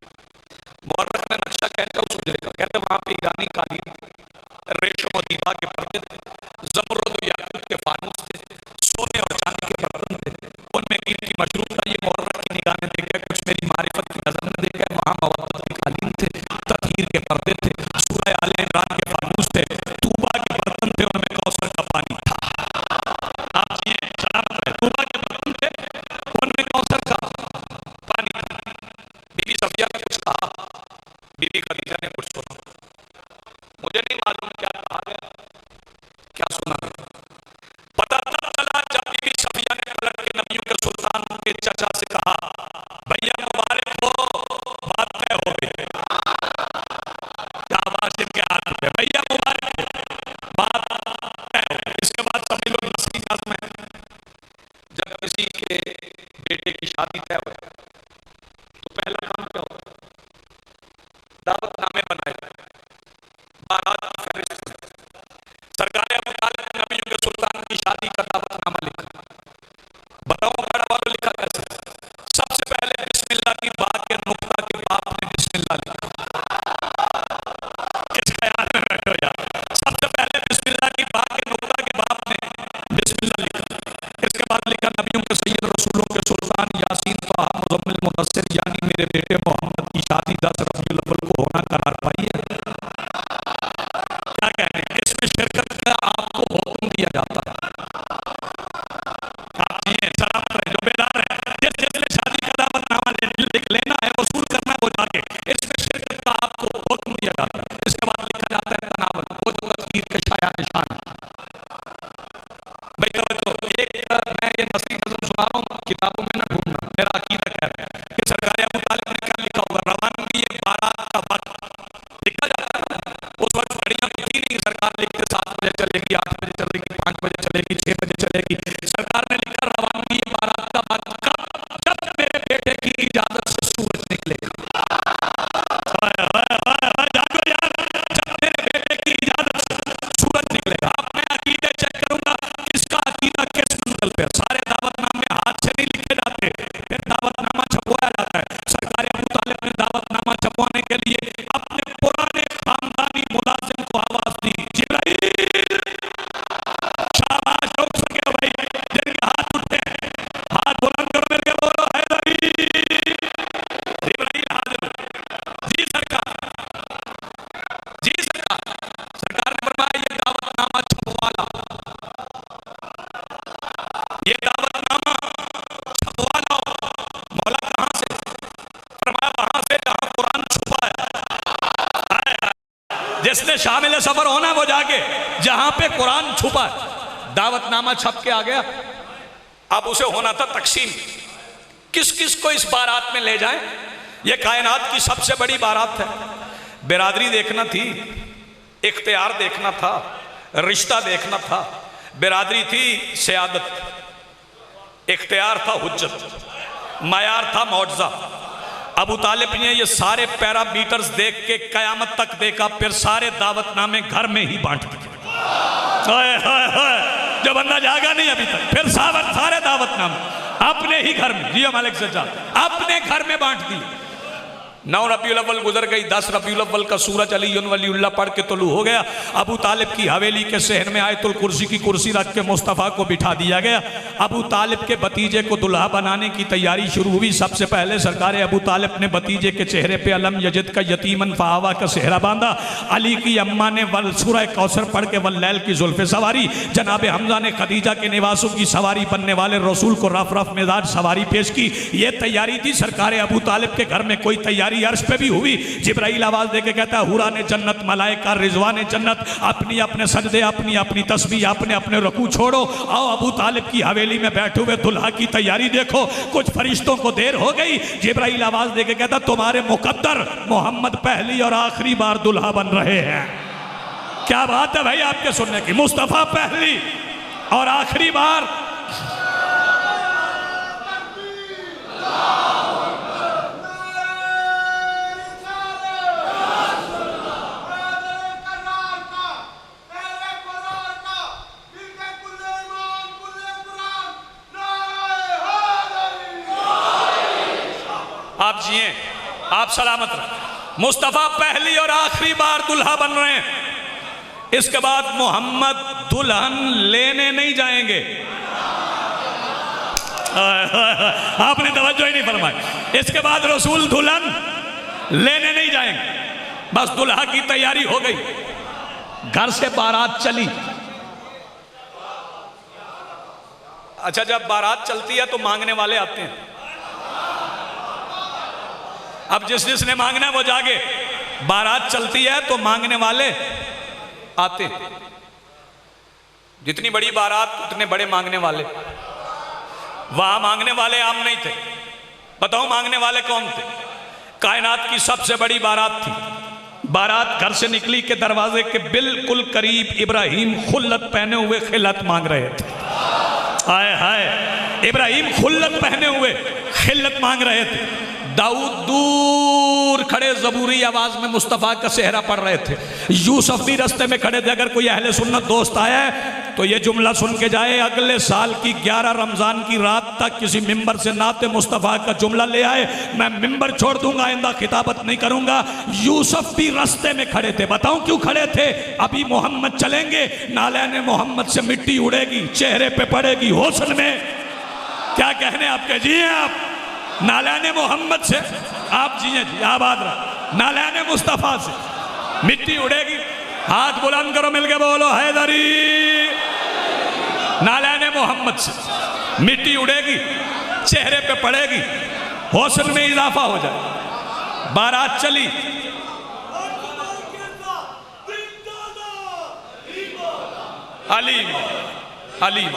मुअर्रिख ने नक्शा कहता उस उजरे का, कहते वहां पे ईरानी कालीन, रेशम और दीवा के पर्दे थे, ज़मरुद और याकूत के फानूस थे, सोने और चांदी के बर्तन थे, उनमें कीमती मशरूब था। ये मुअर्रिख की निगाह ने देखा, कुछ मेरी मारिफत की नजर ने देखा। वहां मवद्दत के कालीन थे, ततहीर के पर्दे थे, सूरह आले इमरान के फानूस थे, तूबा के बर्तन थे, उनमें कौसर का पानी था। आप जिए सलामत रहे। तूबा के बर्तन थे, उनमें कौसर का पानी था। बीबी सफिया ने कुछ कहा, बीबी खदीजा ने कुछ सुना। मुझे नहीं मालूम क्या कहा गया, क्या सुना गया। पता तब चला जब बीबी सफिया ने पलट के नबियों के सुल्तान के चचा से कहा, भैया मुबारक हो, बात तय हो गई। शाबाश, इनके हाथ पे भैया मुबारक हो, बात तय हो गई। इसके बाद सभी लोग नसीब अंदाज में जब किसी के बेटे की शादी तय हो तो पहला काम क्या होता है? दावतनामे बनाए जाते, बारात की फहरिस्त। सरकार अबू तालिब ने नबियों के सुल्तान की शादी का दावतनामा लिखा। बताओ बड़ा वालों लिखा कैसे? सबसे पहले बिस्मिल्लाह की बात के नुक्ता के बाप ने बिस्मिल्लाह लिखा। किस ख्याल में बैठो यार? सबसे पहले बिस्मिल्लाह की बात के नुक्ता के बाप ने बिस्मिल्लाह लिखा। इसके बाद लिखा नबियों के सैयद रसूलों के सुल्तान यासीन ताहा मुज़म्मिल मुदस्सिर यानी मेरे बेटे मोहम्मद की शादी 10 रबीउल अव्वल को होना करार पाई है। क्या कहने, इसमें शिरकत का आपको हुक्म दिया जाता है। आप ये सलामत रहे, जो बेदार है, जिसने शादी का दावतनामा लिख लेना है, वसूल करना है, वो जाके इसमें शिरकत का आपको हुक्म दिया जाता है। इसके बाद लिखा जाता है तनावल, वो जो तकदीर के शाया निशान है। भाई तवज्जो, एक मैं ये नस्ली नज़म सुना रहा हूँ, किताबों में ना ढूंढना, मेरा अकीदा कह रहा है कि सरकार अबू तालिब ने क्या लिखा होगा। रवानगी बारात का वक्त लिखा जाता है। उस वक्त गाड़ियां थी नहीं, सरकार लिखते 7 बजे चलेगी, 8 बजे चलेगी, 5 बजे चलेगी, 6 बजे चलेगी। सरकार ने लिखा रवानगी बारात का वक्त कब? जब मेरे बेटे की इजाजत से सूरज निकलेगा। जागो यार, जब मेरे बेटे की इजाजत से सूरज निकलेगा। अब मैं अकीदे चेक करूंगा किसका अकीदा किस मंजिल पे। सारे दावतनामे हाथ से नहीं लिखे जाते, फिर दावतनामा छपवाया जाता है। सरकार अबू तालिब ने दावतनामा छपवाने के लिए अपने पुराने खानदानी मुलाजिम को आवाज दी, जिब्राइल, शाबाश, उठ सके भाई, जिनके हाथ उठे हाथ बुलंद करो, मेरे बोलो हैदरी। जिब्राइल हाजिर, जी सरकार, जी सरकार। सरकार ने फरमाया ये दावतनामा छपवा ला, ये दावतनामा छपवा लाओ। मौला कहां से? फरमाया वहां से जहां कुरान छुपा है। जिसने शामिल सफर होना वो जाके जहां पे कुरान छुपा है। दावतनामा छप के आ गया। अब उसे होना था तकसीम, किस किस को इस बारात में ले जाएं। ये कायनात की सबसे बड़ी बारात है। बिरादरी देखना थी, इख्तियार देखना था, रिश्ता देखना था। बिरादरी थी सियादत, इख्तियार था हुज्जत, मयार था मौजज़ा। अबू तालिब ने ये सारे पैरामीटर्स देख के कयामत तक देखा, फिर सारे दावतनामे घर में ही बांट दिए। जो बंदा जागा नहीं अभी तक, फिर सारे दावतनामे अपने ही घर में, जियो मालिक सज्जा, अपने घर में बांट दिए। 9 रबीउल अव्वल गुजर गई, 10 रबीउल अव्वल का सूरज अलीयुन वलीउल्लाह पढ़ के तुलू हो गया। अबू तालिब की हवेली के सहन में आयतुल कुर्सी की कुर्सी रख के मुस्तफ़ा को बिठा दिया गया। अबू तालिब के भतीजे को दुल्हा बनाने की तैयारी शुरू हुई। सबसे पहले सरकार अबू तालिब ने भतीजे के चेहरे पे अलम यजिद का यतीमन फ़ावा का सेहरा बांधा। अली की अम्मा ने वल सूरह कौसर पढ़ के वल्लैल की जुल्फ़े सवारी। जनाब हमजा ने खदीजा के निवासों की सवारी बनने वाले रसूल को रफ रफ मिजाज सवारी पेश की। ये तैयारी थी सरकार अबू तालिब के घर में। कोई तैयारी अर्श पे भी हुई। जिब्राइल आवाज देके कहता है हुरा ने जन्नत, मलाइका रिजवान ने जन्नत, अपनी अपने सजदे, अपनी अपनी तस्बीह, अपने अपने रुकू छोड़ो, आओ अबू तालिब की हवेली में बैठे हुए दुल्हा की तैयारी देखो। कुछ फरिश्तों को देर हो गई। जिब्राइल आवाज देके कहता तुम्हारे मुकद्दर मोहम्मद पहली और आखिरी बार दुल्हा बन रहे हैं। क्या बात है भाई आपके सुनने की, मुस्तफा पहली और आखिरी बार। आप जिए, आप सलामत रहे। मुस्तफा पहली और आखिरी बार दुल्हा बन रहे हैं। इसके बाद मोहम्मद दुल्हन लेने नहीं जाएंगे। आपने तवज्जो ही नहीं फरमाई। इसके बाद रसूल दुल्हन लेने नहीं जाएंगे, बस दुल्हा की तैयारी हो गई। घर से बारात चली। अच्छा, जब बारात चलती है तो मांगने वाले आते हैं। अब जिस जिसने मांगना है वो जागे। बारात चलती है तो मांगने वाले आते। जितनी बड़ी बारात उतने बड़े मांगने वाले। वहां मांगने वाले आम नहीं थे। बताओ मांगने वाले कौन थे? कायनात की सबसे बड़ी बारात थी। बारात घर से निकली के दरवाजे के बिल्कुल करीब इब्राहिम खुल्लत पहने हुए खिलत मांग रहे थे। हाय हाय, इब्राहिम खुल्लत पहने हुए खिल्लत मांग रहे थे, दाऊद दूर खड़े ज़बूरी आवाज में मुस्तफ़ा का सेहरा पढ़ रहे थे, यूसुफ भी रास्ते में खड़े थे। अगर कोई अहले सुन्नत दोस्त आया है तो ये जुमला सुन के जाए, अगले साल की 11 रमजान की रात तक किसी मिंबर से नाते मुस्तफ़ा का जुमला ले आए, मैं मिंबर छोड़ दूंगा, आइंदा खिताबत नहीं करूंगा। यूसुफ भी रास्ते में खड़े थे, बताऊं क्यों खड़े थे? अभी मोहम्मद चलेंगे, नालैन मोहम्मद से मिट्टी उड़ेगी, चेहरे पे पड़ेगी, हुस्न में क्या कहने आपके, जिए आप नालैन मोहम्मद से, आप जिए जी, आबाद रहा, नालैन मुस्तफ़ा से मिट्टी उड़ेगी। हाथ बुलंद करो, मिलके बोलो हैदरी। नालैन मोहम्मद से मिट्टी उड़ेगी, चेहरे पे पड़ेगी, हुस्न में इजाफा हो जाए। बारात चली, अलीम अलीम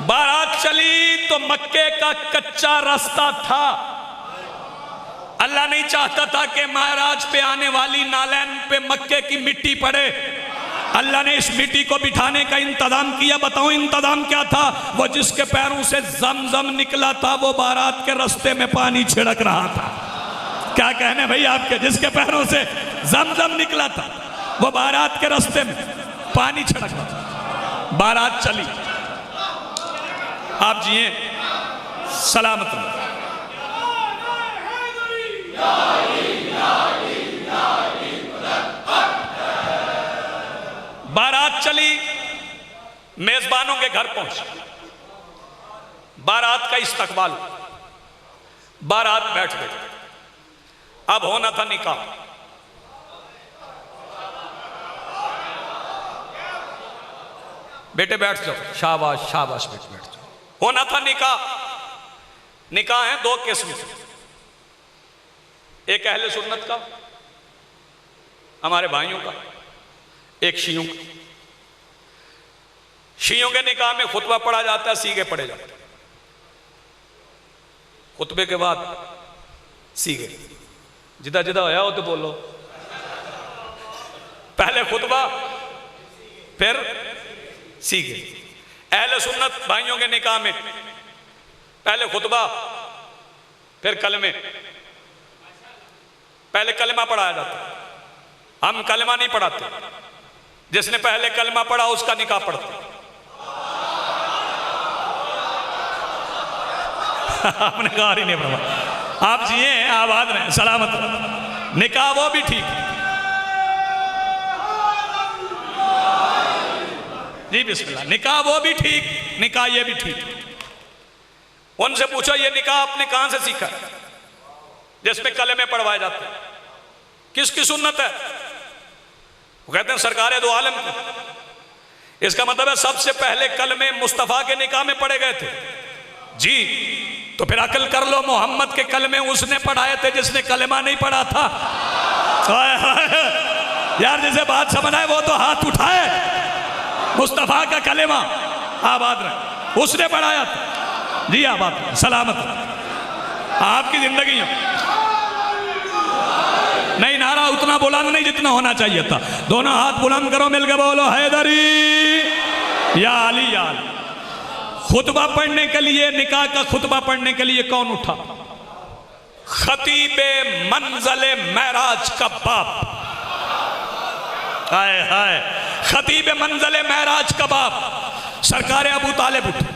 बारात चली तो मक्के का कच्चा रास्ता था। अल्लाह नहीं चाहता था कि महराज पे आने वाली नालैन पे मक्के की मिट्टी पड़े। अल्लाह ने इस मिट्टी को बिठाने का इंतजाम किया। बताओ इंतजाम क्या था? वो जिसके पैरों से जमजम निकला था वो बारात के रास्ते में पानी छिड़क रहा था। क्या कहने भाई आपके, जिसके पैरों से जमजम निकला था वो बारात के रास्ते में पानी छिड़क रहा था। बारात चली, आप जिए सलामत रहो। बारात चली, मेजबानों के घर पहुंची, बारात का इस्तकबाल, बारात बैठ गई। अब होना था निकाह। बेटे बैठ जाओ, शाबाश शाबाश, बेटे बैठ जाओ। होना था निकाह। निकाह है दो किस्म के, एक अहले सुन्नत का, हमारे भाइयों का, एक शियों का। शियों के निकाह में खुतबा पढ़ा जाता है, सीगे पढ़े जाते हैं, खुतबे के बाद सीगे। जिदा जिदा होया हो तो बोलो, पहले खुतबा फिर सीगे। अहले सुन्नत भाइयों के निकाह में पहले खुतबा फिर कलमे, पहले कलमा पढ़ाया जाता है। हम कलमा नहीं पढ़ाते, जिसने पहले कलमा पढ़ा उसका निकाह पढ़ते। आपने कहा ही नहीं पढ़ा, आप जिए आबाद रहे, सलामत रहे। निकाह वो भी ठीक है जी, बिस्मिल्लाह। निकाह वो भी ठीक, निकाह ये भी ठीक। उनसे पूछो ये निकाह आपने कहां से सीखा, जिसमें कलमे पढ़वाए जाते हैं? किसकी सुन्नत है? वो कहते हैं सरकार दो आलम की। इसका मतलब है सबसे पहले कलमे मुस्तफ़ा के निकाह में पढ़े गए थे जी। तो फिर अकल कर लो, मोहम्मद के कलमे उसने पढ़ाए थे जिसने कलमा नहीं पढ़ा था। यार जिसे बात समझ आए वो तो हाथ उठाए। मुस्तफ़ा का कलेमा आबाद रहे, उसने पढ़ाया था जी, आबाद रहे, सलामत रहे। आपकी जिंदगी नहीं, नारा उतना बुलंद नहीं जितना होना चाहिए था। दोनों हाथ बुलंद करो, मिलकर बोलो हैदरी या अली या अली। खुतबा पढ़ने के लिए, निकाह का खुतबा पढ़ने के लिए कौन उठा? खतीबे मंज़ले महराज का बाप। हाय हाय, खतीबे मंज़ले महराज का बाप सरकार अबू तालिब उठे।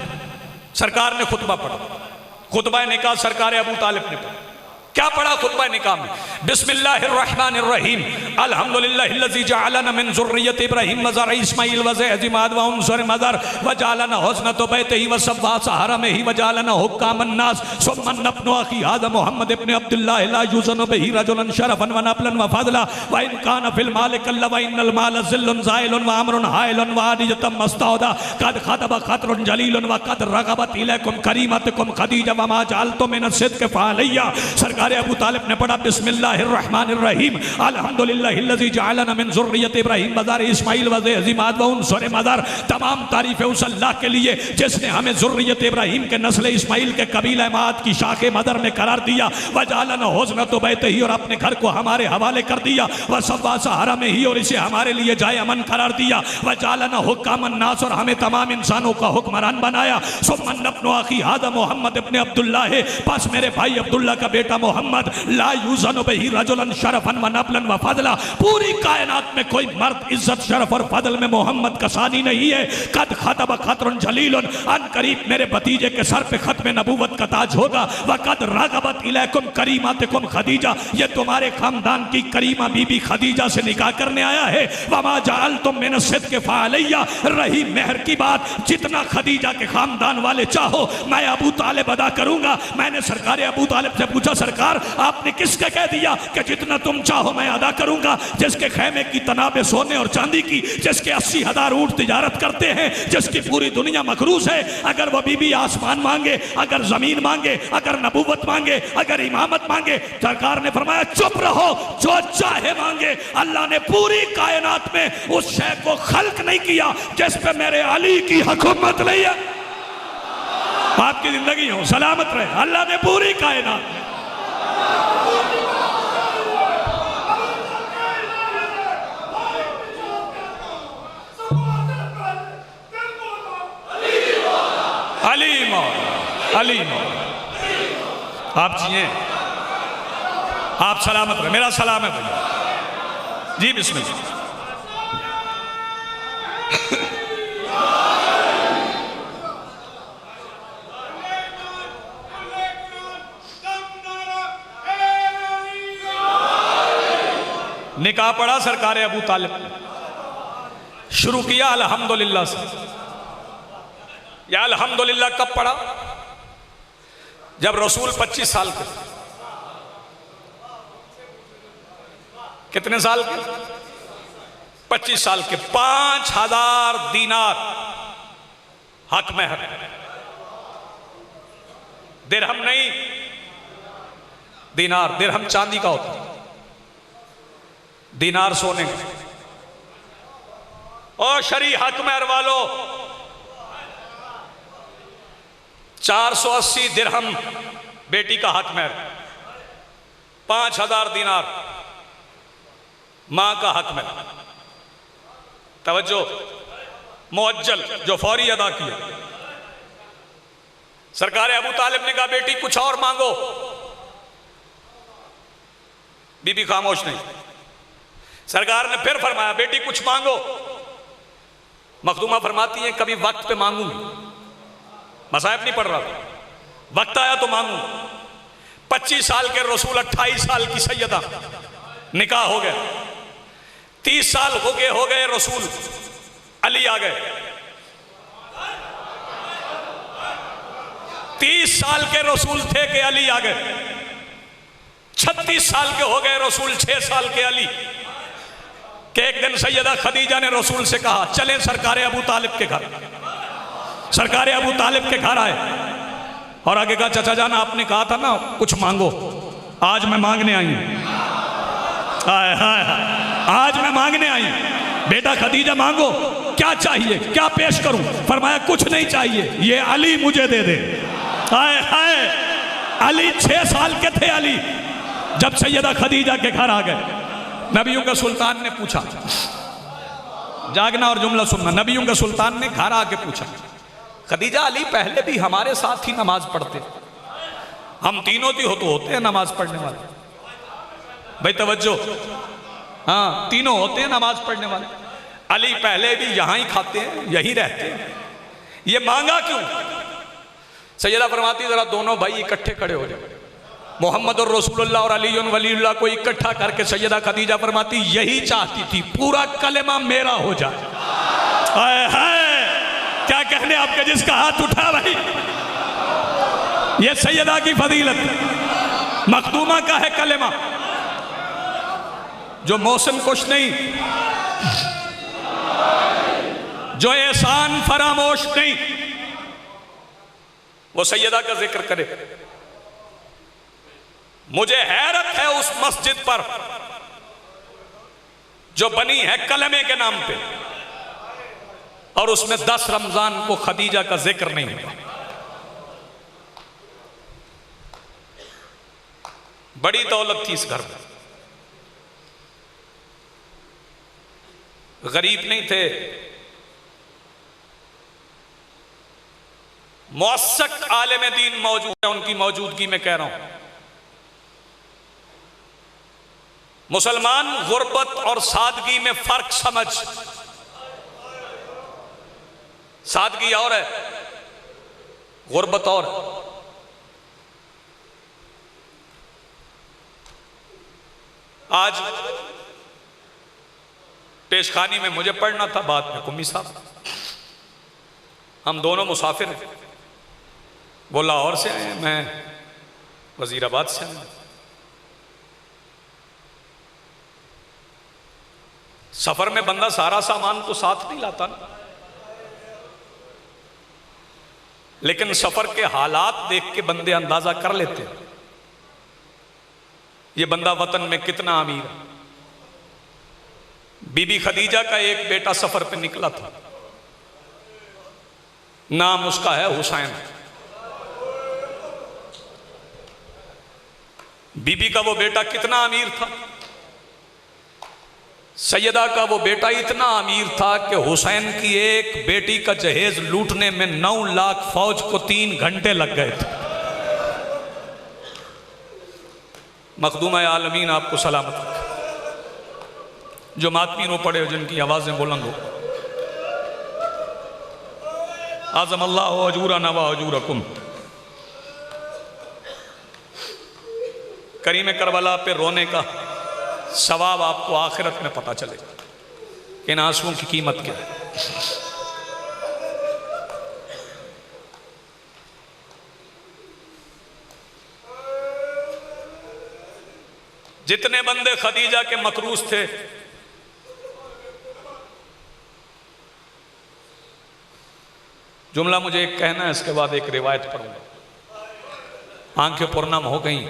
सरकार ने खुतबा पढ़ा, खुतबा निकाह सरकार अबू तालिब ने पढ़ा। क्या पढ़ा खुतबा निकाह में? बिस्मिल्लाहिर्रहमानिर्रहीम, अल्हम्दुलिल्लाहिल्लज़ी जअलना मिन ज़ुर्रिय्यति इब्राहीम व ज़रअ इस्माईल व ज़ैजिमाद व उन्सुर मदर व जअलना हुस्नत बैतिही व सव्वास हरमिही व जअलना हुक्कामन नास सुम्मा नब्नु अखी हाज़ा मुहम्मद इब्न अब्दुल्लाह ला युज़नु बिही रजुलन शरफन व नबलन व फज़ला व इन कान फिल माल कल्ला व इन्नल माल ज़िल्लुन ज़ाइलुन व अमरुन हाइलुन व आदियतम मस्तौदा कद खतब खतरुन जलीलुन व कद रगबत इलैकुम करीमतकुम खदीजा व मा जअलतुम मिन सिद्क़ि फ़अलैया। सरकार सरकार अबू तालिब ने पढ़ा बिस्मिल्लाहिर्रहमानिर्रहीम अल्हम्दुलिल्लाहिल्लज़ी जअलना मिन ज़ुर्रिय्यति इब्राहीम वज़ार इस्माईल वज़ीमाद व उनसुर मदार। तमाम तारीफ़ उस अल्लाह के लिए जिसने हमें ज़ुर्रियत इब्राहीम के नस्ल इस्माईल के कबीला माद की शाखे मदर में करार दिया। वजअलना हुज़्नत बैतिही, और अपने घर को हमारे हवाले कर दिया। व सव्वा सहारा में ही, और इसे हमारे लिए जाए अमन करार दिया। वजअलना हुक्कामन नास, और हमें तमाम इंसानों का हुक्मरान बनाया। सुम्मन इब्नु अखी हादा मोहम्मद इब्न अब्दुल्लाह है, बस मेरे भाई अब्दुल्ला का बेटा मोहम्मद। ला युज़नु बिही रजुलन शरफन व नबलन व फदला, पूरी कायनात में कोई मर्द इज्जत शरफ और फदल में मोहम्मद का सानी नहीं है। कद खतब खतरुन जलीलुन, अन करीब मेरे भतीजे के सर पे खत्म नबूवत का ताज होगा। व कद रगबत इलैकुम करीमातकुम खदीजा, ये तुम्हारे खानदान की करीमा बीबी खदीजा से निकाह करने आया है। वमा जअलतुम मिन सिद्क़ि फ़अलैया, रही मेहर की बात, जितना खदीजा के खानदान वाले चाहो मैं अबू तालिब अदा करूंगा। मैंने सरकार अबू तालिब से पूछा, सरकार आपने किसके कह दिया कि जितना तुम चाहो मैं अदा करूंगा? जिसके खेमे की तनाबे सोने और चांदी की, जिसके 80,000 ऊंट तिजारत करते हैं, जिसकी पूरी दुनिया मखरूस है। अगर वो बीबी आसमान मांगे, अगर जमीन मांगे, अगर नबूवत मांगे, अगर इमामत मांगे, सरकार ने फरमाया चुप रहो, जो चाहे मांगे। अल्लाह ने पूरी कायनात में उस शय को खल्क नहीं किया जिस पे मेरे अली की हुकूमत नहीं है। आपकी जिंदगी हो सलामत रहे। अल्लाह ने पूरी कायनात में अली आप जिए, आप सलामत रहे, मेरा सलाम है भैया जी। बिस्मिल्लाह। निकाह पढ़ा सरकार अबू तालिब ने, शुरू किया अल्हम्दुलिल्लाह से। या अल्हम्दुलिल्लाह कब पढ़ा? जब रसूल 25 साल के। कितने साल के? 25 साल के। 5,000 दीनार हक महर, दिरहम नहीं, दीनार। दिरहम चांदी का होता, दीनार सोने का। और शरी हक महर वालों, 480 दिरहम बेटी का हक महर, 5,000 दीनार मां का हक महर। तवज्जो, मुअज्जल, जो फौरी अदा किया। सरकार अबू तालिब ने कहा बेटी कुछ और मांगो, बीबी खामोश नहीं। सरकार ने फिर फरमाया बेटी कुछ मांगो। मखदूमा फरमाती है कभी वक्त पे मांगूंगी, मसाइब नहीं पढ़ रहा, वक्त आया तो मांगू। 25 साल के रसूल, 28 साल की सैयदा, निकाह हो गया। 30 साल हो गए रसूल, अली आ गए। 30 साल के रसूल थे कि अली आ गए। 36 साल के हो गए रसूल, 6 साल के अली। कि एक दिन सैयदा खदीजा ने रसूल से कहा चलें सरकार अबू तालिब के घर। सरकार अबू तालिब के घर आए और आगे कहा चाचा जान आपने कहा था ना कुछ मांगो, आज मैं मांगने आई हूं। हाय हाय, आज मैं मांगने आई हूं। बेटा खदीजा मांगो, क्या चाहिए, क्या पेश करूं? फरमाया कुछ नहीं चाहिए, ये अली मुझे दे दे। हाय हाय, अली 6 साल के थे अली जब सैयदा खदीजा के घर आ गए। नबियों का सुल्तान ने पूछा, जागना और जुमला सुनना। नबियों का सुल्तान ने घर आके पूछा खदीजा अली पहले भी हमारे साथ ही नमाज पढ़ते, हम तीनों ही तो होते हैं नमाज पढ़ने वाले। भाई तवज्जो, हाँ तीनों होते हैं नमाज पढ़ने वाले। अली पहले भी यहां ही खाते हैं, यही रहते हैं, ये मांगा क्यों? सैयदा फरमाती जरा दोनों भाई इकट्ठे खड़े हो जाए, मोहम्मद और रसूलुल्लाह और अली वलीउल्लाह को इकट्ठा करके सैयदा खदीजा फरमाती यही चाहती थी पूरा कलेमा मेरा हो जाए। हाय हाय, क्या कहने आपके, जिसका हाथ उठा भाई, ये सैयदा की फजीलत। मखदूमा का है कलेमा, जो मौसम कुछ नहीं, जो एहसान फरामोश नहीं, वो सैयदा का जिक्र करे। मुझे हैरत है उस मस्जिद पर जो बनी है कलमे के नाम पे, और उसमें 10 रमजान को खदीजा का जिक्र नहीं हुआ। बड़ी दौलत थी इस घर में, गरीब नहीं थे। मुअस्सक आलिम दीन मौजूद है, उनकी मौजूदगी में कह रहा हूं। मुसलमान गुर्बत और सादगी में फर्क समझ, सादगी और है, गुर्बत और है। आज पेशखानी में मुझे पढ़ना था, बाद में कुम्मी साहब, हम दोनों मुसाफिर हैं। वो लाहौर से आए, मैं वजीराबाद से आया। सफर में बंदा सारा सामान तो साथ नहीं लाता ना, लेकिन सफर के हालात देख के बंदे अंदाजा कर लेते हैं ये बंदा वतन में कितना अमीर है। बीबी खदीजा का एक बेटा सफर पे निकला था, नाम उसका है हुसैन। बीबी का वो बेटा कितना अमीर था, सैयदा का वो बेटा इतना अमीर था कि हुसैन की एक बेटी का जहेज लूटने में 9 लाख फौज को 3 घंटे लग गए थे। मखदूम आलमीन आपको सलामत रखे। जो मातमी रो पड़े हो, जिनकी आवाजें बुलंद हो, आज़म अल्लाह अजूरना व अजूरकुम। करीम करबला पे रोने का सवाब आपको आखिरत में पता चलेगा कि इन आंसुओं की कीमत क्या है। जितने बंदे खदीजा के मकरूज थे, जुमला मुझे एक कहना है, इसके बाद एक रिवायत पढ़ूंगा। आंखें पुरनम हो गई,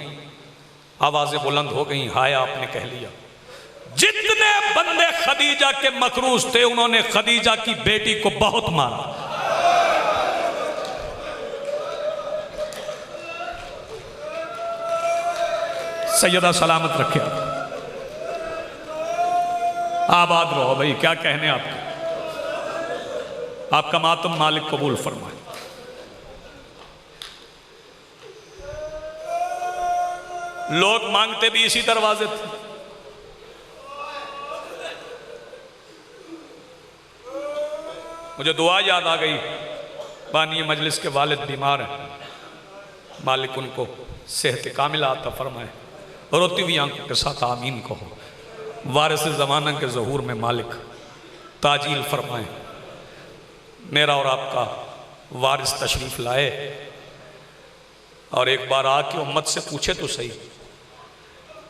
आवाजें बुलंद हो गई, हाय आपने कह लिया। जितने बंदे खदीजा के मकरूज थे, उन्होंने खदीजा की बेटी को बहुत मारा। सैयदा सलामत रखे, आबाद रहो भाई, क्या कहने आपके, आपका मातम मालिक कबूल फरमाए। लोग मांगते भी इसी दरवाजे थे। मुझे दुआ याद आ गई, बानी मजलिस के वालिद बीमार हैं, मालिक उनको सेहत कामिला अता फरमाए। रोती हुई आंखों के साथ आमीन कहो। वारिस ज़माना के ज़हूर में मालिक ताजील फरमाए। मेरा और आपका वारिस तशरीफ लाए और एक बार आके उम्मत से पूछे तो सही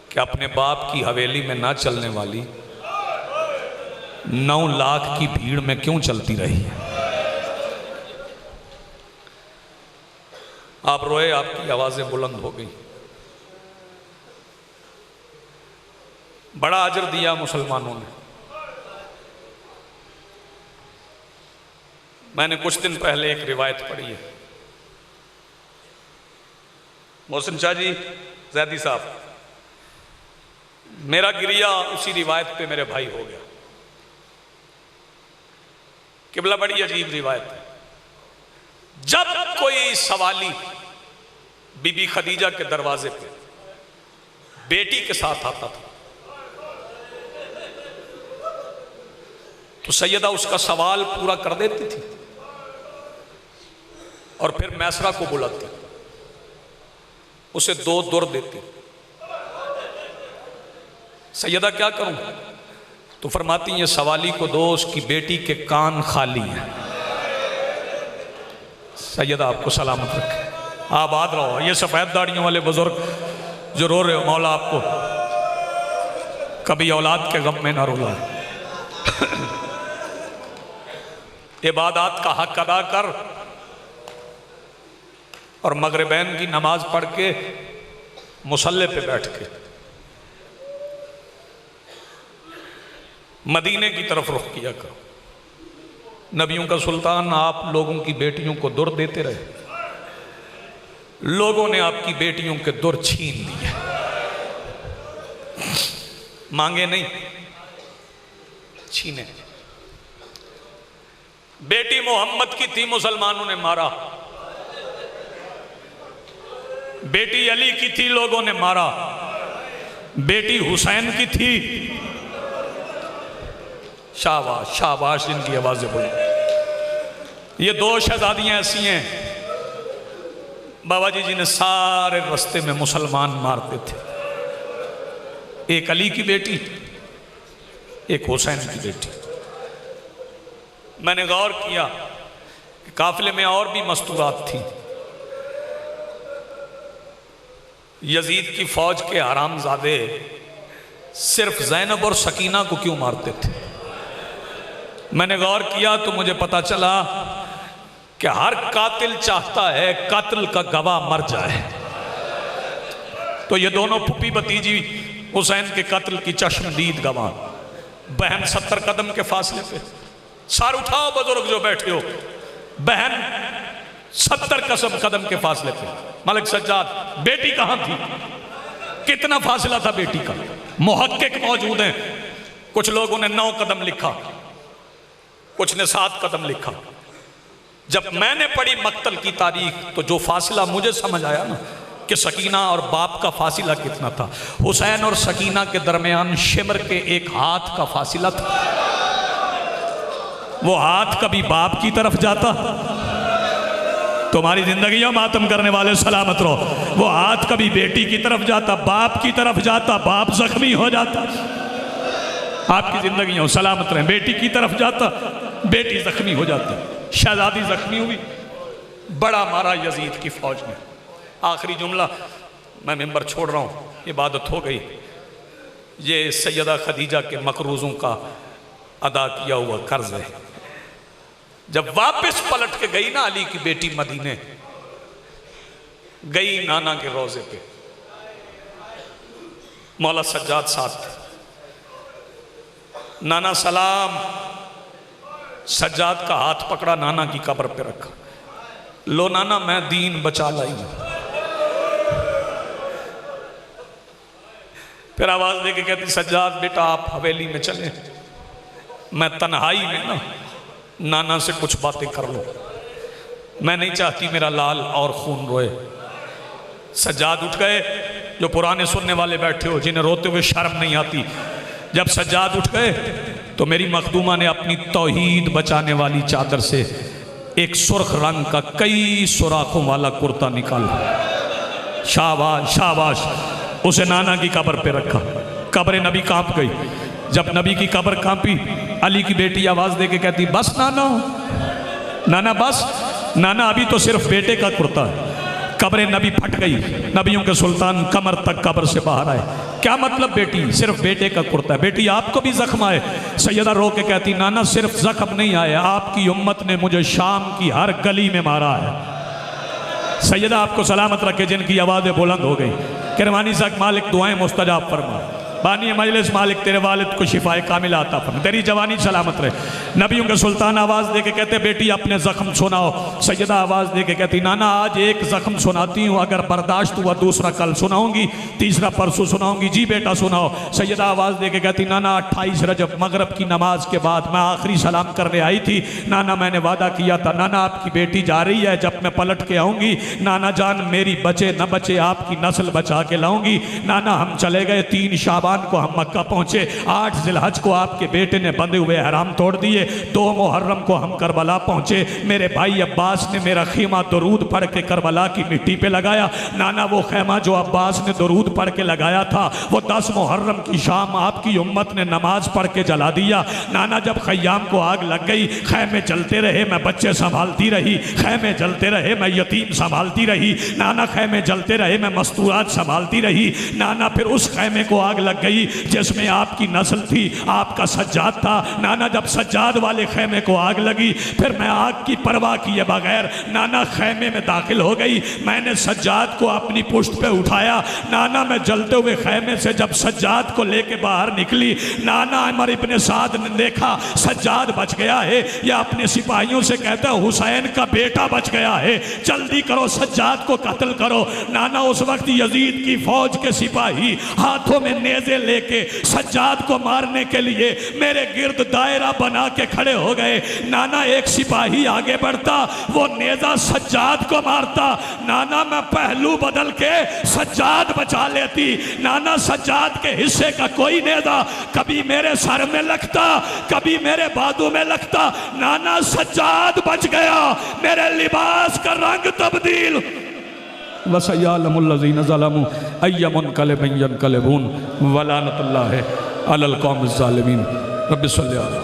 कि अपने बाप की हवेली में ना चलने वाली 9 लाख की भीड़ में क्यों चलती रही है। आप रोए, आपकी आवाजें बुलंद हो गई। बड़ा अजर दिया मुसलमानों ने। मैंने कुछ दिन पहले एक रिवायत पढ़ी है। मोहसिन शाह जी जैदी साहब, मेरा गिरिया उसी रिवायत पे मेरे भाई हो गया। किबला बड़ी अजीब रिवायत है। जब कोई सवाली बीबी खदीजा के दरवाजे पे बेटी के साथ आता था तो सैयदा उसका सवाल पूरा कर देती थी और फिर मैसरा को बुलाती, उसे 2 दुर देती। सैयदा क्या करूं, तो फरमाती ये सवाली को दो, उसकी बेटी के कान खाली हैं। सैयदा आपको सलामत रखे, आबाद रहो। ये सफेद दाढ़ियों वाले बुजुर्ग जो रो रहे हो, मौला आपको कभी औलाद के गम में ना रुला। इबादत का हक अदा कर और मगरिबैन की नमाज पढ़ के मुसल्ले पे बैठ के मदीने की तरफ रुख किया करो। नबियों का सुल्तान आप लोगों की बेटियों को दुर देते रहे, लोगों ने आपकी बेटियों के दुर छीन लिए, मांगे नहीं, छीने। बेटी मोहम्मद की थी, मुसलमानों ने मारा। बेटी अली की थी, लोगों ने मारा। बेटी हुसैन की थी, शाबाश शाबाश जिनकी आवाजें बोली। ये दो शहजादियां ऐसी हैं बाबा जी जिन्हें सारे रास्ते में मुसलमान मारते थे। एक अली की बेटी, एक हुसैन की बेटी। मैंने गौर किया कि काफिले में और भी मस्तूरात थी। यजीद की फौज के हरामजादे सिर्फ जैनब और सकीना को क्यों मारते थे? मैंने गौर किया तो मुझे पता चला कि हर कातिल चाहता है कातिल का गवाह मर जाए। तो ये दोनों फूफी भतीजी हुसैन के कत्ल की चश्मदीद गवाह, बहन 70 कदम के फासले पे। सर उठाओ बुजुर्ग जो बैठे हो, बहन 70 कदम के फासले पे। मलिक सज्जाद बेटी कहां थी? कितना फासला था बेटी का? मुहक्किक मौजूद हैं। कुछ लोगों ने 9 कदम लिखा, कुछ ने 7 कदम लिखा। जब मैंने पढ़ी मक्तल की तारीख तो जो फासला मुझे समझ आया ना कि सकीना और बाप का फासिला कितना था। हुसैन और सकीना के दरमियान शिमर के एक हाथ का फासिला था। वो हाथ कभी बाप की तरफ जाता, तुम्हारी जिंदगी मातम करने वाले सलामत रहो। वो हाथ कभी बेटी की तरफ जाता, बाप की तरफ जाता, बाप जख्मी हो जाता। आपकी जिंदगी सलामत रहे। बेटी की तरफ जाता, बेटी जख्मी हो जाती। शहजादी जख्मी हुई, बड़ा मारा यजीद की फौज ने। आखिरी जुमला, मैं मिंबर छोड़ रहा हूँ, इबादत हो गई। ये सैयदा खदीजा के मकरूजों का अदा किया हुआ कर्ज है। जब वापस पलट के गई ना अली की बेटी मदीने, गई नाना के रोजे पे, मौला सज्जाद साथ, नाना सलाम। सज्जाद का हाथ पकड़ा, नाना की कब्र पे रखा। लो नाना मैं दीन बचा लाई। फिर आवाज दे के कहती सज्जाद बेटा आप हवेली में चले, मैं तन्हाई में ना नाना से कुछ बातें कर लो, मैं नहीं चाहती मेरा लाल और खून रोए। सज्जाद उठ गए। जो पुराने सुनने वाले बैठे हो जिन्हें रोते हुए शर्म नहीं आती, जब सज्जाद उठ गए तो मेरी मखदूमा ने अपनी तौहीद बचाने वाली चादर से एक सुर्ख रंग का कई सुराखों वाला कुर्ता निकाला। शाबाश शाबाश। उसे नाना की कब्र पे रखा। कब्र नबी कांप गई। जब नबी की कब्र कांपी, अली की बेटी आवाज दे के कहती बस नाना, नाना बस। नाना अभी तो सिर्फ बेटे का कुर्ता है। कब्र नबी फट गई। नबियों के सुल्तान कमर तक कब्र से बाहर आए। क्या मतलब बेटी? सिर्फ बेटे का कुर्ता है। बेटी आपको भी जख्म आए? सैयदा रो के कहती नाना सिर्फ जख्म नहीं आए, आपकी उम्मत ने मुझे शाम की हर गली में मारा है। सैयदा आपको सलामत रखे जिनकी आवाज़ें बुलंद हो गई। किरमानी साहब मालिक दुआएं मुस्तजाब फरमा। बानी मजलिस मालिक तेरे वालिद को शिफाए कामिल आता फरमा, तेरी जवानी सलामत रहे। नबियों के सुल्तान आवाज़ दे के कहते बेटी अपने ज़ख्म सुनाओ। सैयदा आवाज़ दे के कहती नाना आज एक ज़ख्म सुनाती हूँ, अगर बर्दाश्त हुआ दूसरा कल सुनाऊंगी, तीसरा परसों सुनाऊंगी। जी बेटा सुनाओ। सैयदा आवाज़ दे के कहती नाना 28 रजब मगरब की नमाज के बाद मैं आखिरी सलाम करने आई थी। नाना मैंने वादा किया था, नाना आपकी बेटी जा रही है, जब मैं पलट के आऊँगी नाना जान मेरी बचे न बचे आपकी नस्ल बचा के लाऊंगी। नाना हम चले गए, 3 शाबान को हम मक्का पहुंचे, 8 जिलहज को आपके बेटे ने बंधे हुए हराम तोड़ दिए, 2 मुहर्रम को हम करबला पहुंचे। मेरे भाई अब्बास ने मेरा खीमा दरूद पढ़ के करबला की मिट्टी पे लगाया। नाना वो खैमा जो अब्बास ने दरूद पढ़ के लगाया था वो 10 मुहर्रम की शाम आपकी उम्मत ने नमाज पढ़ के जला दिया। नाना जब खयाम को आग लग गई, खैमे जलते रहे, मैं बच्चे संभालती रही, खैमे जलते रहे, मैं यतीम संभालती रही। नाना खैमे जलते रहे, मैं मस्तूरात संभालती रही। नाना फिर उस खैमे को आग लग लग गई जिसमें आपकी नस्ल थी, आपका सज्जाद था। नाना जब सज्जाद वाले खैमे को आग लगी, फिर मैं आग की परवाह किए बगैर नाना खैमे में दाखिल हो गई। मैंने सज्जाद को अपनी पुश्त पे उठाया। नाना मैं जलते हुए खैमे से जब सज्जाद को लेके बाहर निकली, नाना अमर इब्ने साद ने देखा सज्जाद बच गया है, या अपने सिपाहियों से कहता हुसैन का बेटा बच गया है, जल्दी करो सज्जाद को कत्ल करो। नाना उस वक्त यजीद की फौज के सिपाही हाथों में नेज़े लेके सज्जाद को मारने के लिए मेरे गिर्द दायरा बना के खड़े हो गए। नाना एक सिपाही आगे बढ़ता, वो नेज़ा सज्जाद को मारता, नाना मैं पहलू बदल के सज्जाद बचा लेती। नाना सज्जाद के हिस्से का कोई नेज़ा कभी मेरे सर में लगता, कभी मेरे बाजू में लगता। नाना सज्जाद बच गया, मेरे लिबास का रंग तब्दील। वसय्यलमुल्लज़ीना ज़लमू अय्यमुनक़लिबिन यनक़लिबून वलानतुल्लाहि अलल क़ौमिज़ ज़ालिमीन। रब्बि सल्लि अला